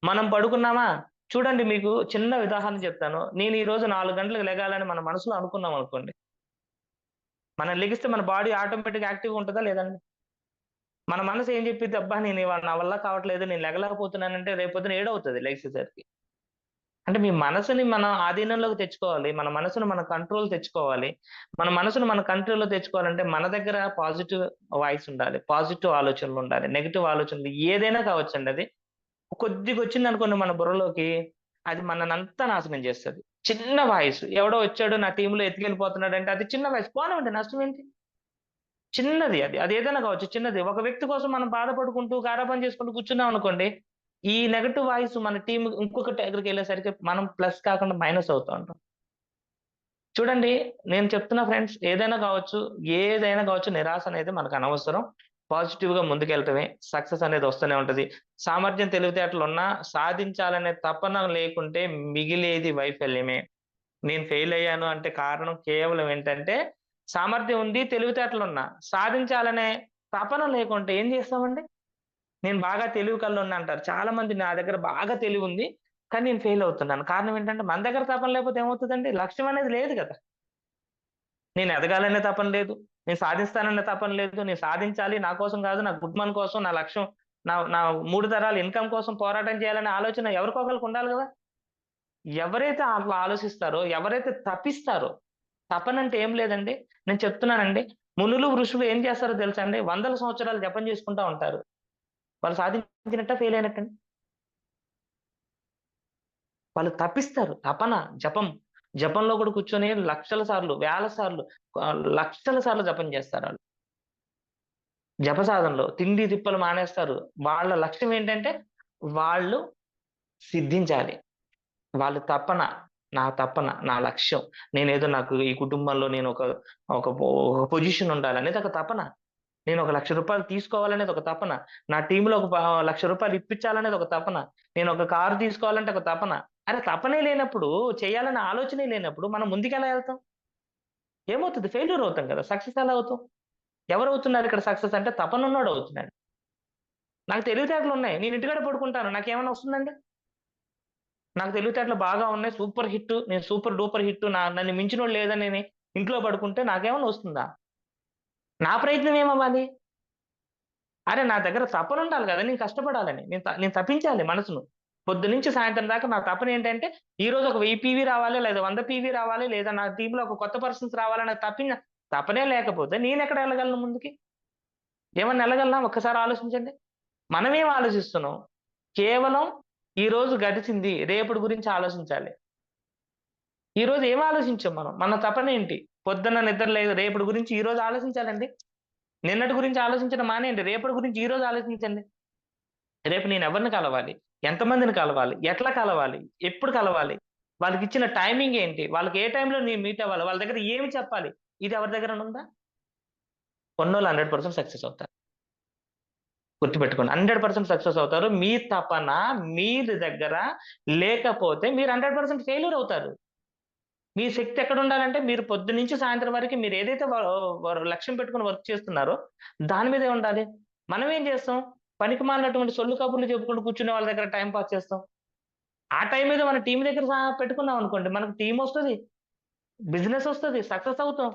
మనం పడుకున్నామా? చూడండి మీకు చిన్న ఉదాహరణ చెప్తాను. నేను ఈరోజు 4 గంటలకు లెగాలని మన మనసులో అనుకున్నాం అనుకోండి. మనం లెగిస్తే మన బాడీ ఆటోమేటిక్‌గా యాక్టివ్‌గా ఉంటదా? లేదండి? మన మనసు ఏం చెప్పిద్ది? అబ్బా! నేను ఇవాళ నా వల్ల కావట్లేదు. నేను లెగలేకపోతున్నానంటే రేపొద్దున ఏడవుతది లెగిసేసరికి. అంటే మీ మనసుని మనం ఆధీనంలోకి తెచ్చుకోవాలి. మన మనసును మన కంట్రోల్ తెచ్చుకోవాలి. మన మనసును మన కంట్రోల్‌లో తెచ్చుకోవాలంటే మన దగ్గర పాజిటివ్ వాయిస్ ఉండాలి. పాజిటివ్ ఆలోచనలుండాలి. నెగెటివ్ ఆలోచనలు ఏదైనా కావచ్చండి అది. కొద్దిగొచ్చిందనుకోండి మన బుర్రలోకి, అది మననంతా నాశనం జేస్తది. చిన్న వాయిస్ ఎవడో వచ్చాడు నా టీమ్‌లో ఎత్తుకెళ్ళిపోతున్నాడంటే అది చిన్న వాయిస్ పోనివ్వండి నష్టమేంటి? చిన్నది అది. అదేదైనా కావచ్చు చిన్నది. ఒక వ్యక్తి కోసం మనం బాధపడుకుంటూ, గారాబం చేసుకుంటూ కూర్చున్నామనుకోండి, ఈ నెగెటివ్ వాయిస్ మన టీమ్ ఇంకొక దగ్గరికెళ్ళేసరికి మనం ప్లస్ కాకుండా మైనస్ అవుతా ఉంటాం. చూడండి నేను చెప్తున్నా ఫ్రెండ్స్ ఏదైనా కావచ్చు నిరాశ అనేది మనకనవసరం. పాజిటివ్‌గా ముందుకెళ్ళటమే. సక్సెస్ అనేది వస్తూనే ఉంటది. సామర్థ్యం, తెలివితేటలున్నా సాధించాలనే తపన లేకుంటే మిగిలేది వైఫల్యమే. నేను ఫెయిల్ అయ్యాను అంటే కారణం కేవలం ఏంటంటే, సామర్థ్యం ఉంది, తెలివితేటలున్నా సాధించాలనే తపన లేకుంటే ఏం చేస్తామండి? నేను బాగా తెలివి కల్లోడిని అంటారు. చాలా మంది నా దగ్గర బాగా తెలివుంది. కానీ నేను ఫెయిల్ అవుతున్నాను. కారణం ఏంటంటే మన దగ్గర తపన లేకపోతే ఏమవుతదండి? లక్ష్యం అనేది లేదు గదా! నేను ఎదగాలనే తపన లేదు. నేను సాధిస్తానన్న తపన లేదు. నేను సాధించాలి. నా కోసం కాదు. నా గుడ్ మన్ కోసం, నా లక్ష్యం నా నా 3 తరాల ఇన్‌కమ్ కోసం పోరాటం చేయాలనే ఆలోచన ఎవరికో ఒకళ్ళకి ఉండాలి గదా! ఎవరైతే అట్లా ఆలోచిస్తారో, ఎవరైతే తపిస్తారో, తపనంటే ఏం లేదండి. నేను చెప్తున్నానండి. మునులు, ఋషులు ఏం చేస్తారో తెలుసా అండి? వందల సంవత్సరాలు జపం చేసుకుంటా ఉంటారు. వాళ్ళు సాధించినట్టా? ఫెయిల్ అయినట్టండి? వాళ్ళు తపిస్తారు. తపన, జపం. జపంలో కూడా కూర్చొని లక్షల సార్లు, వేల సార్లు లక్షల సార్లు జపం చేస్తారాళ్ళు. జపసాధనలో తిండి తిప్పలు మానేస్తారు. వాళ్ళ లక్ష్యం ఏంటంటే వాళ్ళు సిద్ధించాలి. వాళ్ళ తపన, నా తపన, నా లక్ష్యం. నేనేదో నాకు ఈ కుటుంబంలో నేను ఒక ఒక పొజిషన్ ఉండాలనేది ఒక తపన. నేను ఒక రూ. 1,00,000 తీసుకోవాలనేది ఒక తపన. నా టీమ్‌లో ఒక రూ. 1,00,000 ఇప్పించాలనేది ఒక తపన. నేను ఒక కారు తీసుకోవాలంటే ఒక తపన. అరే తపనే లేనప్పుడు, చేయాలన్న ఆలోచనే లేనప్పుడు మనం ముందుకెలా ఎళ్తాం? ఏమవుతది? ఫెయిల్యూర్ అవుతాం కదా! సక్సెస్ ఎలా అవుతాం? ఎవరవుతున్నారు ఇక్కడ సక్సెస్ అంటే తపనున్నోడు అవుతున్నాడు. నాకు తెలివితేటలున్నాయి. నేను ఇంటికాడ పడుకుంటాను. నాకేమన్నా వస్తుందండి? నాకు తెలివితేటలు బాగా ఉన్నాయి. Super hit. నేను సూపర్ డూపర్ హిట్. నన్ను మించినోడు లేదని నేను ఇంట్లో పడుకుంటే నాకేమన్నా వస్తుందా? నా ప్రయత్నం ఏమవ్వాలి? అరే! నా దగ్గర తపనుండాలి గదా! నేను కష్టపడాలని. నేను తపించాలి మనసును. పొద్దున్నుంచి సాయంత్రం దాకా నా తపనేంటంటే, ఈరోజు ఒక 1000 పీవీ రావాలి, లేదా 100 పీవీ రావాలి, లేదా నా టీమ్‌లో ఒక కొత్త పర్సన్స్ రావాలనే తపనే లేకపోతే నేనెక్కడ ఎళ్ళగలను ముందుకి? ఏమన్నా ఎళ్ళగలనా? ఒక్కసారి ఆలోచించండి. మనమేం ఆలోచిస్తున్నాం? కేవలం ఈరోజు గడిచింది. రేపటి గురించి ఆలోచించాలి. ఈరోజు ఏం ఆలోచించాం మనం? మన తపనేంటి? పొద్దున్న నిద్ర లేదు. రేపటి గురించి ఈరోజు ఆలోచించాలండి. నిన్నటి గురించి ఆలోచించడం మానేయండి. రేపటి గురించి ఈరోజు ఆలోచించండి. రేపు నేనెవరిని కలవాలి? ఎంతమందిని కలవాలి? ఎట్లా కలవాలి? ఎప్పుడు కలవాలి? వాళ్ళకిచ్చిన టైమింగ్ ఏంటి? వాళ్ళకి ఏ టైంలో నేను మీట్ అవ్వాలి? వాళ్ళ దగ్గర ఏమి చెప్పాలి? ఇది ఎవరి దగ్గరైనా ఉందా? ఉన్నోళ్ళు 100% సక్సెస్ అవుతారు. గుర్తుపెట్టుకోండి. 100% సక్సెస్ అవుతారు. మీ తపన మీది దగ్గర లేకపోతే మీరు 100% ఫెయిల్యూర్ అవుతారు. మీ శక్తి ఎక్కడుండాలంటే మీరు పొద్దున్నుంచి సాయంత్రం వరకు మీరేదైతే లక్ష్యం పెట్టుకొని వర్క్ చేస్తున్నారో దాని మీదే ఉండాలి. మనమేం చేస్తాం? పనికిమాలినటువంటి సొల్లు కబుర్లు చెప్పుకుంటూ కూర్చునే వాళ్ళ దగ్గర టైమ్ పాస్ చేస్తాం. ఆ టైం మీద మన టీమ్ దగ్గర పెట్టుకున్నామనుకోండి మనకు టీమొస్తది, బిజినెసొస్తది, సక్సెస్ అవుతాం.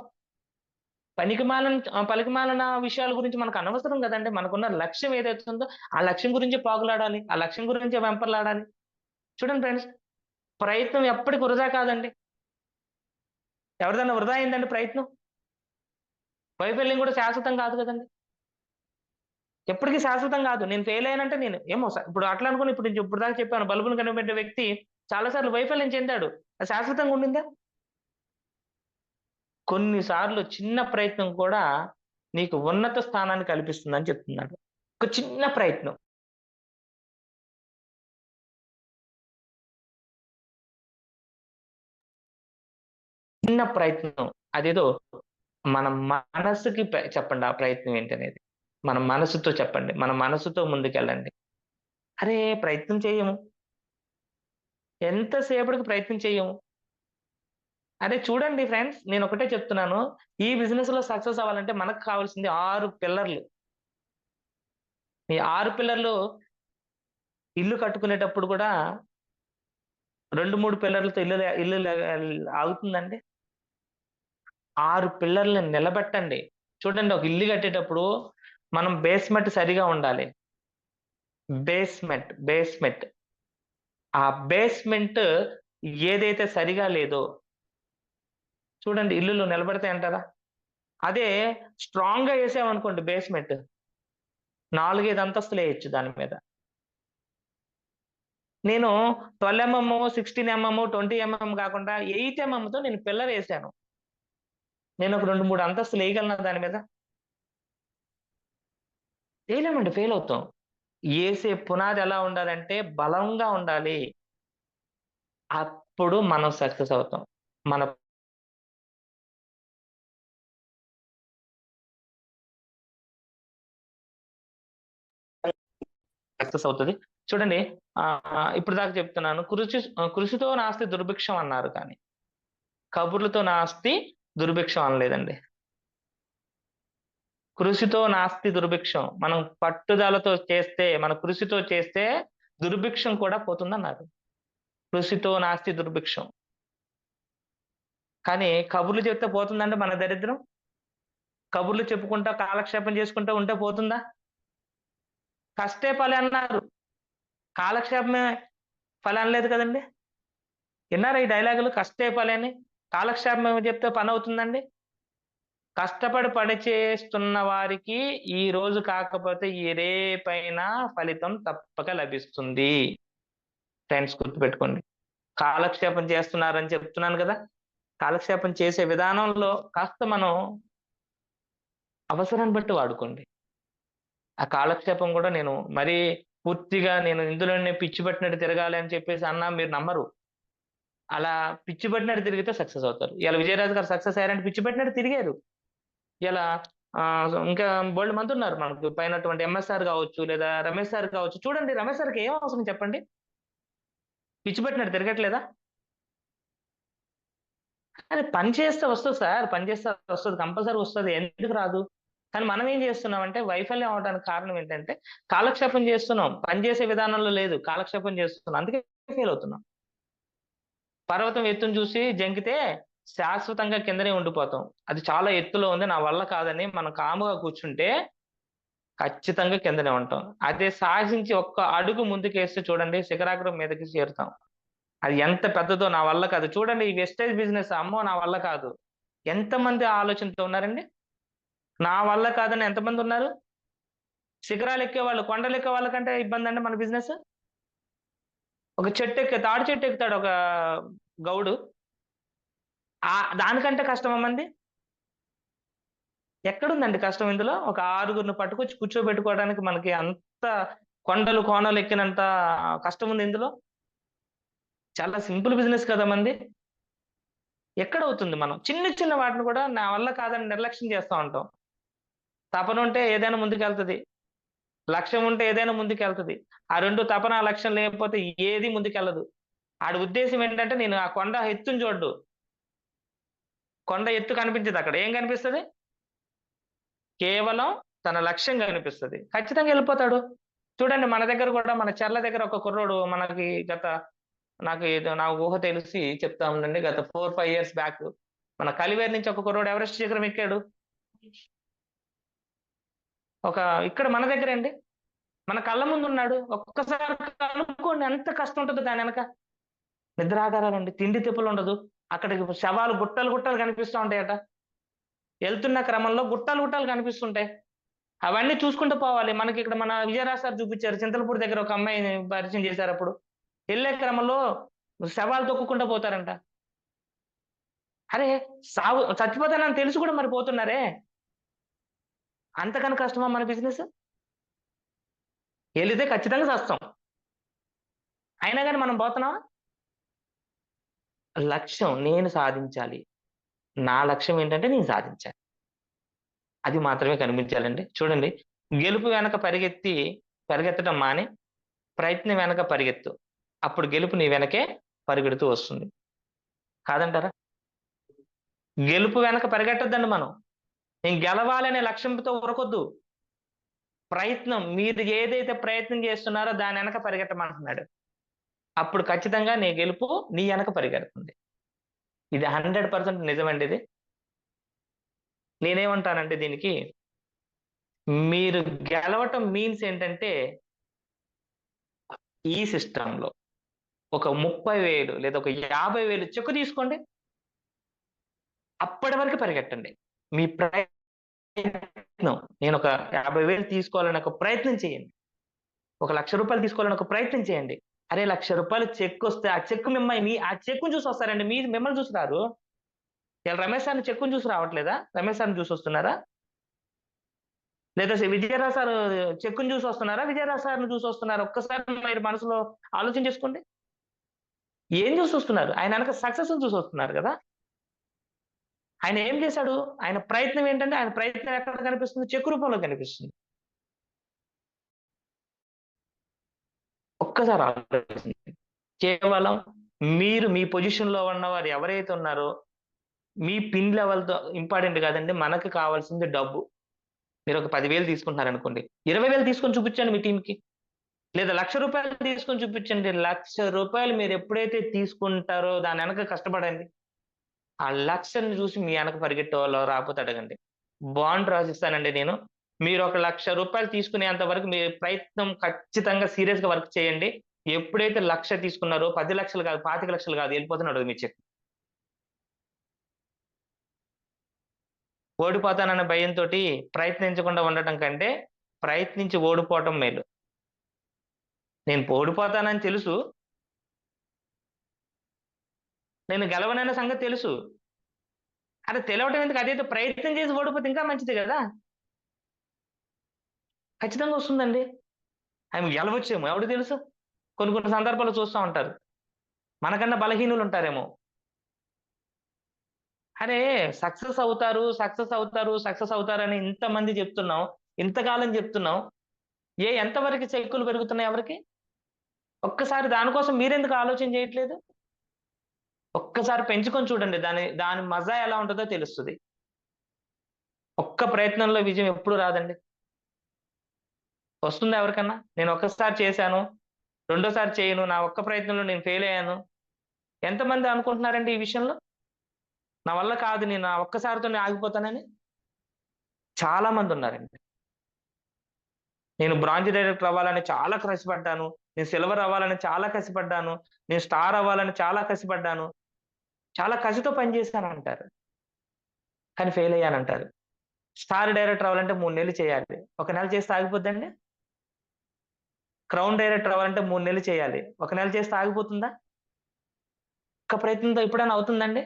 పనికిమాలిన విషయాల గురించి మనకు అనవసరం గదండీ! మనకున్న లక్ష్యం ఏదైతే ఉందో ఆ లక్ష్యం గురించే పాకులాడాలి. ఆ లక్ష్యం గురించే వెంపర్లాడాలి. చూడండి ఫ్రెండ్స్, ప్రయత్నం ఎప్పటికి వృధా కాదండి. ఎవరిదైనా వృధా అయిందండి ప్రయత్నం? వైఫల్యం గూడా శాశ్వతం కాదు గదండీ! ఎప్పటికి శాశ్వతం గాదు. నేను ఫెయిల్ అయ్యానంటే నేను ఏమో ఇప్పుడు అట్లా అనుకోని ఇప్పుడు దాకా చెప్పాను. బల్బును కనిపెట్టే వ్యక్తి చాలా సార్లు వైఫల్యం చెందాడు. అది శాశ్వతంగా ఉండిందా? కొన్ని సార్లు చిన్న ప్రయత్నం కూడా నీకు ఉన్నత స్థానాన్ని కల్పిస్తుందని చెప్తున్నాడు. ఒక చిన్న ప్రయత్నం. చిన్న ప్రయత్నం. అదేదో మన మనసుకి చెప్పండి ఆ ప్రయత్నం ఏంటనేది. మన మనసుతో చెప్పండి. మన మనసుతో ముందుకెళ్ళండి. అరే! ప్రయత్నం చెయ్యము. ఎంత సేపటికి ప్రయత్నం చెయ్యము. అదే చూడండి ఫ్రెండ్స్, నేనొకటే చెప్తున్నాను. ఈ బిజినెస్‌లో సక్సెస్ అవ్వాలంటే మనకు కావాల్సింది 6 పిల్లర్లు. ఈ 6 పిల్లర్లు ఇల్లు కట్టుకునేటప్పుడు కూడా 2, 3 పిల్లర్లతో ఇల్లు ఆగుతుందండి? 6 పిల్లర్‌లని నిలబెట్టండి. చూడండి ఒక ఇల్లు కట్టేటప్పుడు మనం బేస్‌మెంట్ సరిగా ఉండాలి. బేస్‌మెంట్. ఆ బేస్‌మెంట్ ఏదైతే సరిగా లేదో చూడండి ఇల్లులు నిలబడతాయంటారా? అదే స్ట్రాంగ్‌గా ఏసామనుకోండి బేస్‌మెంట్ 4, 5 అంతస్తులేయొచ్చు దాని మీద. నేను 12 ఎంఎం, 16 ఎంఎం, 20 ఎంఎం కాకుండా 8 ఎంఎంతో నేను పిల్లరేసాను. నేనొక 2, 3 అంతస్తులేయగలనా దాని మీద? చేయలేమండి. ఫెయిల్ అవుతాం. ఏసే పునాది ఎలా ఉండాలంటే బలంగా ఉండాలి. అప్పుడు మనం సక్సెస్ అవుతాం. మన సక్సెస్ అవుతది. చూడండి ఇప్పుడు దాకా చెప్తున్నాను. కృషితో నాస్తి దుర్భిక్షం అన్నారు కానీ, కబుర్లతో నాస్తి దుర్భిక్షం అనలేదండి. కృషితో నాస్తి దుర్భిక్షం. మనం పట్టుదలతో చేస్తే, మన కృషితో చేస్తే దుర్భిక్షం కూడా పోతుందన్నారు. కృషితో నాస్తి దుర్భిక్షం. కానీ కబుర్లు చెప్తే పోతుందండి మన దరిద్రం? కబుర్లు చెప్పుకుంటా, కాలక్షేపం చేసుకుంటా ఉంటే పోతుందా? కష్టే ఫలి అన్నారు. కాలక్షేపమే ఫలి అనలేదు కదండీ! విన్నారా ఈ డైలాగులు? కష్టే ఫలి అని. కాలక్షేపం చెప్తే పనవుతుందండి? కష్టపడి పని చేస్తున్న వారికి ఈ రోజు కాకపోతే ఈ రేపైనా ఫలితం తప్పక లభిస్తుంది. ఫ్రెండ్స్ గుర్తుపెట్టుకోండి. కాలక్షేపం చేస్తున్నారని చెప్తున్నాను గదా! కాలక్షేపం చేసే విధానంలో కాస్త మనం అవసరాన్ని బట్టి వాడుకోండి. ఆ కాలక్షేపం కూడా నేను మరీ పూర్తిగా నేను ఇందులోనే పిచ్చి పట్టినట్టు తిరగాలి అని చెప్పేసి అన్నా మీరు నమ్మరు. అలా పిచ్చి పట్టినట్టు తిరిగితే సక్సెస్ అవుతారు. ఇలా విజయరాజు గారు సక్సెస్ అయ్యారంటే పిచ్చి పట్టినట్టు తిరిగారు. ఇలా ఇంకా బోలెడు మందున్నారు మనకు పైనటువంటి ఎంఎస్ సార్ కావచ్చు, లేదా రమేష్ సార్ కావచ్చు. చూడండి రమేష్ సార్‌కి ఏం అవసరం చెప్పండి? పిచ్చి పట్టినట్టు తిరగట్లేదా? అరే పని చేస్తే వస్తది సార్. పని చేస్తే వస్తది. కంపల్సరీ వస్తది. ఎందుకు రాదు? కానీ మనం ఏం చేస్తున్నామంటే వైఫల్యం అవ్వడానికి కారణం ఏంటంటే కాలక్షేపం చేస్తున్నాం. పని చేసే విధానంలో లేదు. కాలక్షేపం చేస్తున్నాం. అందుకే ఫెయిల్ అవుతున్నాం. పర్వతం ఎత్తుని చూసి జంకితే శాశ్వతంగా కిందనే ఉండిపోతాం. అది చాలా ఎత్తులో ఉంది. నా వల్ల కాదని మనం కామ్‌గా కూర్చుంటే ఖచ్చితంగా కిందనే ఉంటాం. అదే సాహసించి ఒక్క అడుగు ముందుకేస్తే చూడండి శిఖరాగ్రం మీదకి చేరుతాం. అది ఎంత పెద్దదో నా వల్ల కాదు. చూడండి ఈ వెస్టేజ్ బిజినెస్ అమ్మో! నా వల్ల కాదు. ఎంతమంది ఆ ఆలోచనతో ఉన్నారండి? నా వల్ల కాదని ఎంతమందున్నారు? శిఖరాలెక్కే వాళ్ళు, కొండలెక్కే వాళ్ళకంటే ఇబ్బందండి మన బిజినెస్. ఒక తాడి చెట్టు ఎక్కుతాడు ఒక గౌడు. దానికంటే కష్టమా మనది? ఎక్కడుందండి కష్టం ఇందులో? ఒక ఆరుగురిని పట్టుకొచ్చి కూర్చోబెట్టుకోవడానికి మనకి అంత కొండలు, కోనలు ఎక్కినంత కష్టముంది ఇందులో. చాలా సింపుల్ బిజినెస్ కదా మనది. ఎక్కడవుతుంది మనం? చిన్న చిన్న వాటిని కూడా నా వల్ల కాదని నిర్లక్ష్యం చేస్తా ఉంటాం. తపనుంటే ఏదైనా ముందుకెళ్తది. లక్ష్యం ఉంటే ఏదైనా ముందుకెళ్తది. ఆ 2 తపన, లక్ష్యం లేకపోతే ఏది ముందుకెళ్ళదు. ఆడి ఉద్దేశ్యం ఏంటంటే నేను ఆ కొండ ఎత్తుని చూడడు. కొండ ఎత్తు కనిపించదక్కడ. ఏం కనిపిస్తది? కేవలం తన లక్ష్యం కనిపిస్తది. ఖచ్చితంగా ఎళ్ళిపోతాడు. చూడండి మన దగ్గర కూడా మన చర్ల దగ్గర ఒక కుర్రోడు మనకి నాకు ఏదో నా ఊహ తెలిసి చెప్తా ఉండండి. గత 4, 5 ఇయర్స్ బ్యాక్ మన కలివేరు నుంచి ఒక కుర్రోడు ఎవరెస్ట్ శిఖరం ఎక్కాడు. ఒక ఇక్కడ మన దగ్గరే అండి. మన కళ్ళ ముందున్నాడు. ఒక్కసారి కనుక్కోండి ఎంత కష్టం ఉంటదో దానెనక. నిద్రాగారాలండి. తిండి తిప్పలుండదు. అక్కడికి శవాలు గుట్టలు గుట్టలు కనిపిస్తా ఉంటాయట. ఎళ్తున్న క్రమంలో గుట్టలు గుట్టలు కనిపిస్తుంటాయి. అవన్నీ చూసుకుంటూ పోవాలి. మనకిక్కడ మన విజయరాజ్ సార్ చూపిచ్చారు. చింతలపూడి దగ్గర ఒక అమ్మాయిని పరిచయం చేశారప్పుడు. ఎళ్ళే క్రమంలో శవాలు తొక్కుకుంటా పోతారంట. అరే! చచ్చిపోతానని తెలిసి కూడా మరి పోతున్నారే! అంతకన్నా కష్టమా మన బిజినెస్? ఎళ్ళితే ఖచ్చితంగా సస్తాం. అయినా గాని మనం పోతున్నామా? లక్ష్యం నేను సాధించాలి. నా లక్ష్యం ఏంటంటే నేను సాధించాలి. అది మాత్రమే కనిపించాలండి. చూడండి గెలుపు వెనక పరిగెత్తడం మాని ప్రయత్నం వెనక పరిగెత్తు. అప్పుడు గెలుపు నీ వెనకే పరిగెడుతూ వస్తుంది. కాదంటారా? గెలుపు వెనక పరిగెట్టొద్దండి మనం. నేను గెలవాలనే లక్ష్యంతో ఉరకొద్దు. మీరు ఏదైతే ప్రయత్నం చేస్తున్నారో దాని వెనక పరిగెట్టమంటున్నాడు. అప్పుడు ఖచ్చితంగా నీ గెలుపు నీ వెనక పరిగెడుతుంది. ఇది 100% నిజమండి ఇది. నేనేమంటానంటే దీనికి, మీరు గెలవటం మీన్స్ ఏంటంటే, ఈ సిస్టమ్‌లో ఒక 30,000 లేదా ఒక 50,000 చెక్ తీసుకోండి. అప్పటి వరకు పరిగెట్టండి. మీ ప్రయత్నం నేనొక 50,000 తీసుకోవాలని ఒక ప్రయత్నం చేయండి. ఒక ₹1,00,000 తీసుకోవాలని ఒక ప్రయత్నం చేయండి. అరే! ₹1,00,000 చెక్కొస్తే ఆ చెక్ ఆ చెక్కుని చూసి వస్తారండి. మిమ్మల్ని చూసి రారు. ఇలా రమేష్ సార్‌ని చెక్కుని చూసి రావట్లేదా? రమేష్ సార్‌ని చూసొస్తున్నారా? లేదా విజయరాజ్ సార్ చెక్కుని చూసొస్తున్నారా? విజయరాజ్ సార్‌ని చూసొస్తున్నారా? ఒక్కసారి మీరు మనసులో ఆలోచన చేసుకోండి. ఏం చూసొస్తున్నారు? ఆయన ఎనక సక్సెస్‌ని చూసొస్తున్నారు గదా! ఆయన ఏం చేశాడు? ఆయన ప్రయత్నం ఏంటంటే, ఆయన ప్రయత్నం ఎక్కడ కనిపిస్తుంది? చెక్ రూపంలో కనిపిస్తుంది. ఒక్కసారి ఆలోచించండి. కేవలం మీరు మీ పొజిషన్‌లో ఉన్నవారు ఎవరైతే ఉన్నారో, మీ పిన్ లెవెల్‌తో ఇంపార్టెంట్ కాదండి. మనకు కావాల్సింది డబ్బు. మీరొక 10,000 తీసుకుంటున్నారనుకోండి. 20,000 తీసుకొని చూపించండి మీ టీమ్‌కి. లేదా ₹1,00,000 తీసుకొని చూపించండి. ₹1,00,000 మీరెప్పుడైతే తీసుకుంటారో దాని వెనక కష్టపడండి. ఆ లక్ష్యాన్ని చూసి మీ వెనక పరిగెట్టేవాళ్ళు రాకపోతే అడగండి. బాండ్ రాసిస్తానండి నేను. మీరొక ₹1,00,000 తీసుకునేంత వరకు మీ ప్రయత్నం ఖచ్చితంగా సీరియస్‌గా వర్క్ చేయండి. ఎప్పుడైతే 1,00,000 తీసుకున్నారో 10,00,000 కాదు, 25,00,000 కాదు ఎళ్ళిపోతున్నాడు మీ చెక్. ఓడిపోతానన్న భయంతోటి ప్రయత్నించకుండా ఉండటం కంటే, ప్రయత్నించి ఓడిపోవటం మేలు. నేను ఓడిపోతానని తెలుసు. నేను గెలవనన్న సంగతి తెలుసు. అరె తెలవటం ఎందుకు? అదేదో ప్రయత్నం చేసి ఓడిపోతే ఇంకా మంచిది గదా! ఖచ్చితంగా వస్తుందండి. ఆమె గెలవచ్చేమో ఎవడికి తెలుసు? కొన్ని కొన్ని సందర్భాల్లో చూస్తా ఉంటారు. మనకన్నా బలహీనులు ఉంటారేమో. అరే! సక్సెస్ అవుతారని ఇంతమంది చెప్తున్నాం. ఇంతకాలం చెప్తున్నాం. ఎంతవరకు చెక్కులు పెరుగుతున్నాయి ఎవరికి? ఒక్కసారి దాని కోసం మీరెందుకు ఆలోచన చేయట్లేదు? ఒక్కసారి పెంచుకొని చూడండి. దాని దాని మజా ఎలా ఉంటదో తెలుస్తది. ఒక్క ప్రయత్నంలో విజయం ఎప్పుడు రాదండి. వస్తుందా ఎవరికన్నా? నేను ఒక్కసారి చేశాను. రెండోసారి చేయను. నా ఒక్క ప్రయత్నంలో నేను ఫెయిల్ అయ్యాను. ఎంతమంది అనుకుంటున్నారండి ఈ విషయంలో? నా వల్ల కాదు. నేను ఆ ఒక్కసారితోనే ఆగిపోతానని? చాలా మందున్నారండి. నేను బ్రాంజ్ డైరెక్టర్ అవ్వాలని చాలా కసిపడ్డాను. నేను సిల్వర్ అవ్వాలని చాలా కసిపడ్డాను. నేను స్టార్ అవ్వాలని చాలా కసిపడ్డాను. చాలా కసితో పని చేశానంటారు. కానీ ఫెయిల్ అయ్యానంటారు. స్టార్ డైరెక్టర్ అవ్వాలంటే 3 నెలలు చేయాలి. ఒక నెల చేస్తే ఆగిపోద్దండి? క్రౌన్ డైరెక్టర్ అవ్వాలంటే 3 నెలలు చేయాలి. ఒక నెల చేస్తే ఆగిపోతుందా? ఒక్క ప్రయత్నంతో ఎప్పుడైనా అవుతుందండి?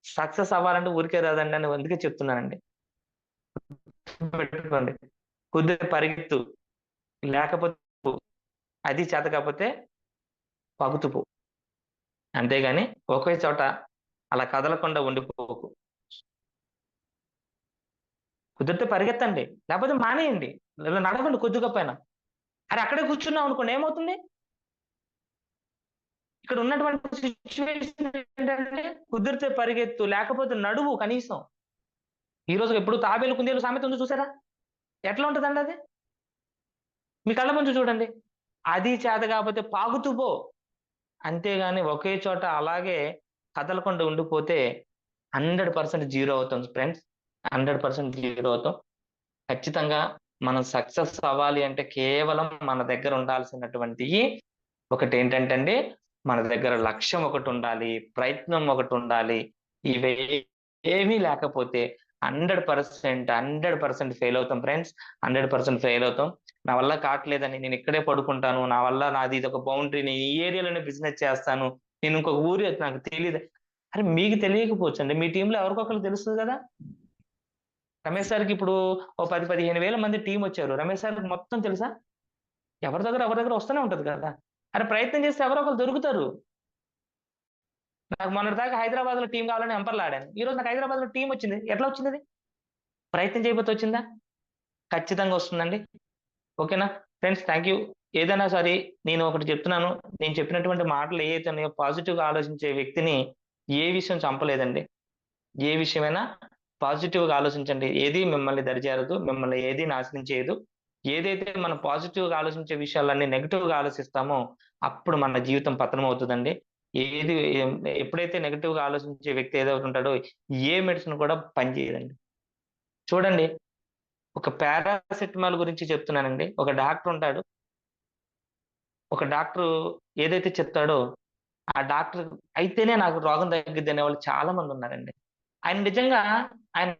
సక్సెస్ అవ్వాలంటే ఊరికే రాదండి అని అందుకే చెప్తున్నానండి. పెట్టుకోండి. కుదిరే పరిగెత్తు. లేకపోతే పో. అది చేత కాకపోతే పగుతూ పో. అంతేగాని ఒకే చోట అలా కదలకుండా ఉండిపోకు. కుదిరితే పరిగెత్తండి. లేకపోతే మానేయండి. లేదా నడవండి కొద్ది గొప్పైనా. అరే అక్కడే కూర్చున్నాం అనుకోండి ఏమవుతుంది? ఇక్కడ ఉన్నటువంటి సిట్యుయేషన్ ఏంటంటే కుదిరితే పరిగెత్తు, లేకపోతే నడువు కనీసం. ఈ రోజు ఎప్పుడు తాబేలు కుందేలు సామెత ఉంది చూసారా? ఎట్లా ఉంటదండి అది? మీ కళ్ళ ముందు చూడండి. అది చేత కాకపోతే పాకుతూ పో. అంతేగాని ఒకే చోట అలాగే కదలకుండా ఉండిపోతే 100% జీరో అవుతాం ఫ్రెండ్స్. 100% జీరో అవుతాం. ఖచ్చితంగా మనం సక్సెస్ అవ్వాలి అంటే కేవలం మన దగ్గర ఉండాల్సినటువంటియి ఒకటేంటంటే అండి, మన దగ్గర లక్ష్యం ఒకటుండాలి, ప్రయత్నం ఒకటుండాలి. ఇవేమీ లేకపోతే 100% ఫెయిల్ అవుతాం ఫ్రెండ్స్. 100% ఫెయిల్ అవుతాం. నా వల్ల కాట్లేదని నేను ఇక్కడే పడుకుంటాను. నా వల్ల నాది ఇదొక బౌండరీ. నేను ఈ ఏరియాలోనే బిజినెస్ చేస్తాను. నేను ఇంకొక ఊరు నాకు తెలీదు. అరే మీకు తెలియకపోవచ్చండి. మీ టీమ్‌లో ఎవరికొకళ్ళకి తెలుస్తది గదా! రమేష్ సార్‌కి ఇప్పుడు ఓ 10, 15 వేల మంది టీమొచ్చారు. రమేష్ సార్‌కి మొత్తం తెలుసా? ఎవరి దగ్గర వస్తూనే ఉంటది కదా! అరే ప్రయత్నం చేస్తే ఎవరో ఒకళ్ళు దొరుకుతారు. నాకు మొన్నటిదాకా హైదరాబాద్‌లో టీమ్ కావాలని వెంపర్లాడాను. ఈరోజు నాకు హైదరాబాద్‌లో టీమొచ్చింది. ఎట్లా వచ్చిందది? ప్రయత్నం చేయకపోతే వచ్చిందా? ఖచ్చితంగా వస్తుందండి. ఓకేనా? Friends thank you. ఏదైనా సరే నేను ఒకటి చెప్తున్నాను. నేను చెప్పినటువంటి మాటలు ఏయైతే ఉన్నాయో పాజిటివ్‌గా ఆలోచించే వ్యక్తిని ఏ విషయం చంపలేదండి. ఏ విషయమైనా పాజిటివ్‌గా ఆలోచించండి. ఏది మిమ్మల్ని దరిజేరదు. మిమ్మల్ని ఏది నాశనం చేయదు. ఏదైతే మనం పాజిటివ్‌గా ఆలోచించే విషయాలన్నీ నెగెటివ్‌గా ఆలోచిస్తామో అప్పుడు మన జీవితం పతనమవుతదండి. ఏది ఎప్పుడైతే నెగెటివ్‌గా ఆలోచించే వ్యక్తి ఏదైతే ఉంటాడో ఏ మెడిసిన్ కూడా పనిచేయదండి. చూడండి ఒక పారాసెటమాల్ గురించి చెప్తున్నానండి. ఒక డాక్టర్ ఉంటాడు. ఒక డాక్టరు ఏదైతే చెప్తాడో ఆ డాక్టర్ అయితేనే నాకు రోగం తగ్గిద్ది అనేవాళ్ళు చాలా మందున్నారండి. ఆయన నిజంగా ఆయన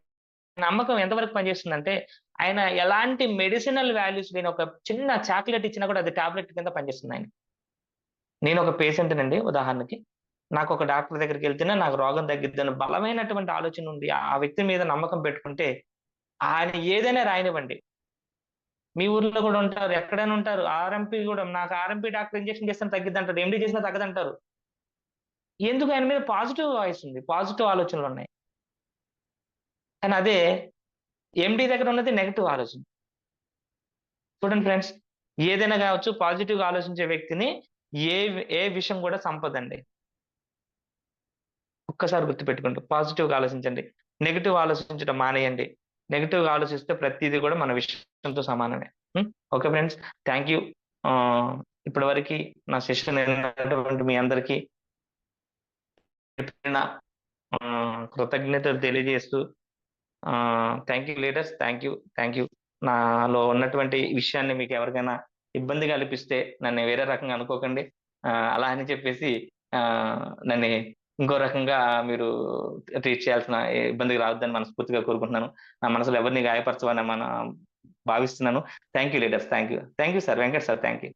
నమ్మకం ఎంతవరకు పనిచేస్తుందంటే, ఆయన ఎలాంటి మెడిసినల్ వాల్యూస్ లేని ఒక చిన్న చాక్లేట్ ఇచ్చినా కూడా అది టాబ్లెట్ కింద పనిచేస్తుందాయనకి. నేనొక పేషెంట్‌నండి ఉదాహరణకి. నాకొక డాక్టర్ దగ్గరికెళ్తేనే నాకు రోగం తగ్గిద్దని బలమైనటువంటి ఆలోచన ఉంది. ఆ వ్యక్తి మీద నమ్మకం పెట్టుకుంటే, ఆయన ఏదైనా రాయనివ్వండి. మీ ఊర్లో గూడా ఉంటారు. ఎక్కడైనా ఉంటారు. ఆర్ఎంపీ గూడా నాకు ఆర్ఎంపీ డాక్టర్ ఇంజెక్షన్ చేస్తేనే తగ్గిద్దంటాడు. ఎండీ చేసినా తగ్గదంటారు. ఎందుకు ఆయన మీద పాజిటివ్ వాయిస్ ఉంది. పాజిటివ్ ఆలోచనలున్నాయి. కానీ అదే ఎండీ దగ్గర ఉన్నది నెగెటివ్ ఆలోచన. చూడండి ఫ్రెండ్స్. ఏదైనా గావచ్చు పాజిటివ్‌గా ఆలోచించే వ్యక్తిని ఏ విషయం గూడా సంపదండి. ఒక్కసారి గుర్తుపెట్టుకోండి. పాజిటివ్‌గా ఆలోచించండి. నెగెటివ్ ఆలోచించడం మానేయండి. నెగెటివ్‌గా ఆలోచిస్తే ప్రతీది గూడా మన విషయంతో సమానమే. హ్మ్. Okay friends. Thank you. ఇప్పటి వరకి నా సెషన్ విన్నటువంటి మీ అందరికీ చెప్పిన కృతజ్ఞతలు తెలియజేస్తూ thank you leaders. Thank you. నాలో ఉన్నటువంటి విషయాన్ని మీకు ఎవరికైనా ఇబ్బంది కల్పిస్తే నన్ను వేరే రకంగా అనుకోకండి. అలా అని చెప్పేసి నన్ను ఇంకో రకంగా మీరు ట్రీట్ చేయాల్సిన ఇబ్బందికి రావద్దని మనస్ఫూర్తిగా కోరుకుంటున్నాను. నా మనసులో ఎవరిని గాయపరచవని భావిస్తున్నాను. Thank you leaders. Thank you sir. Venkat sir. Thank you.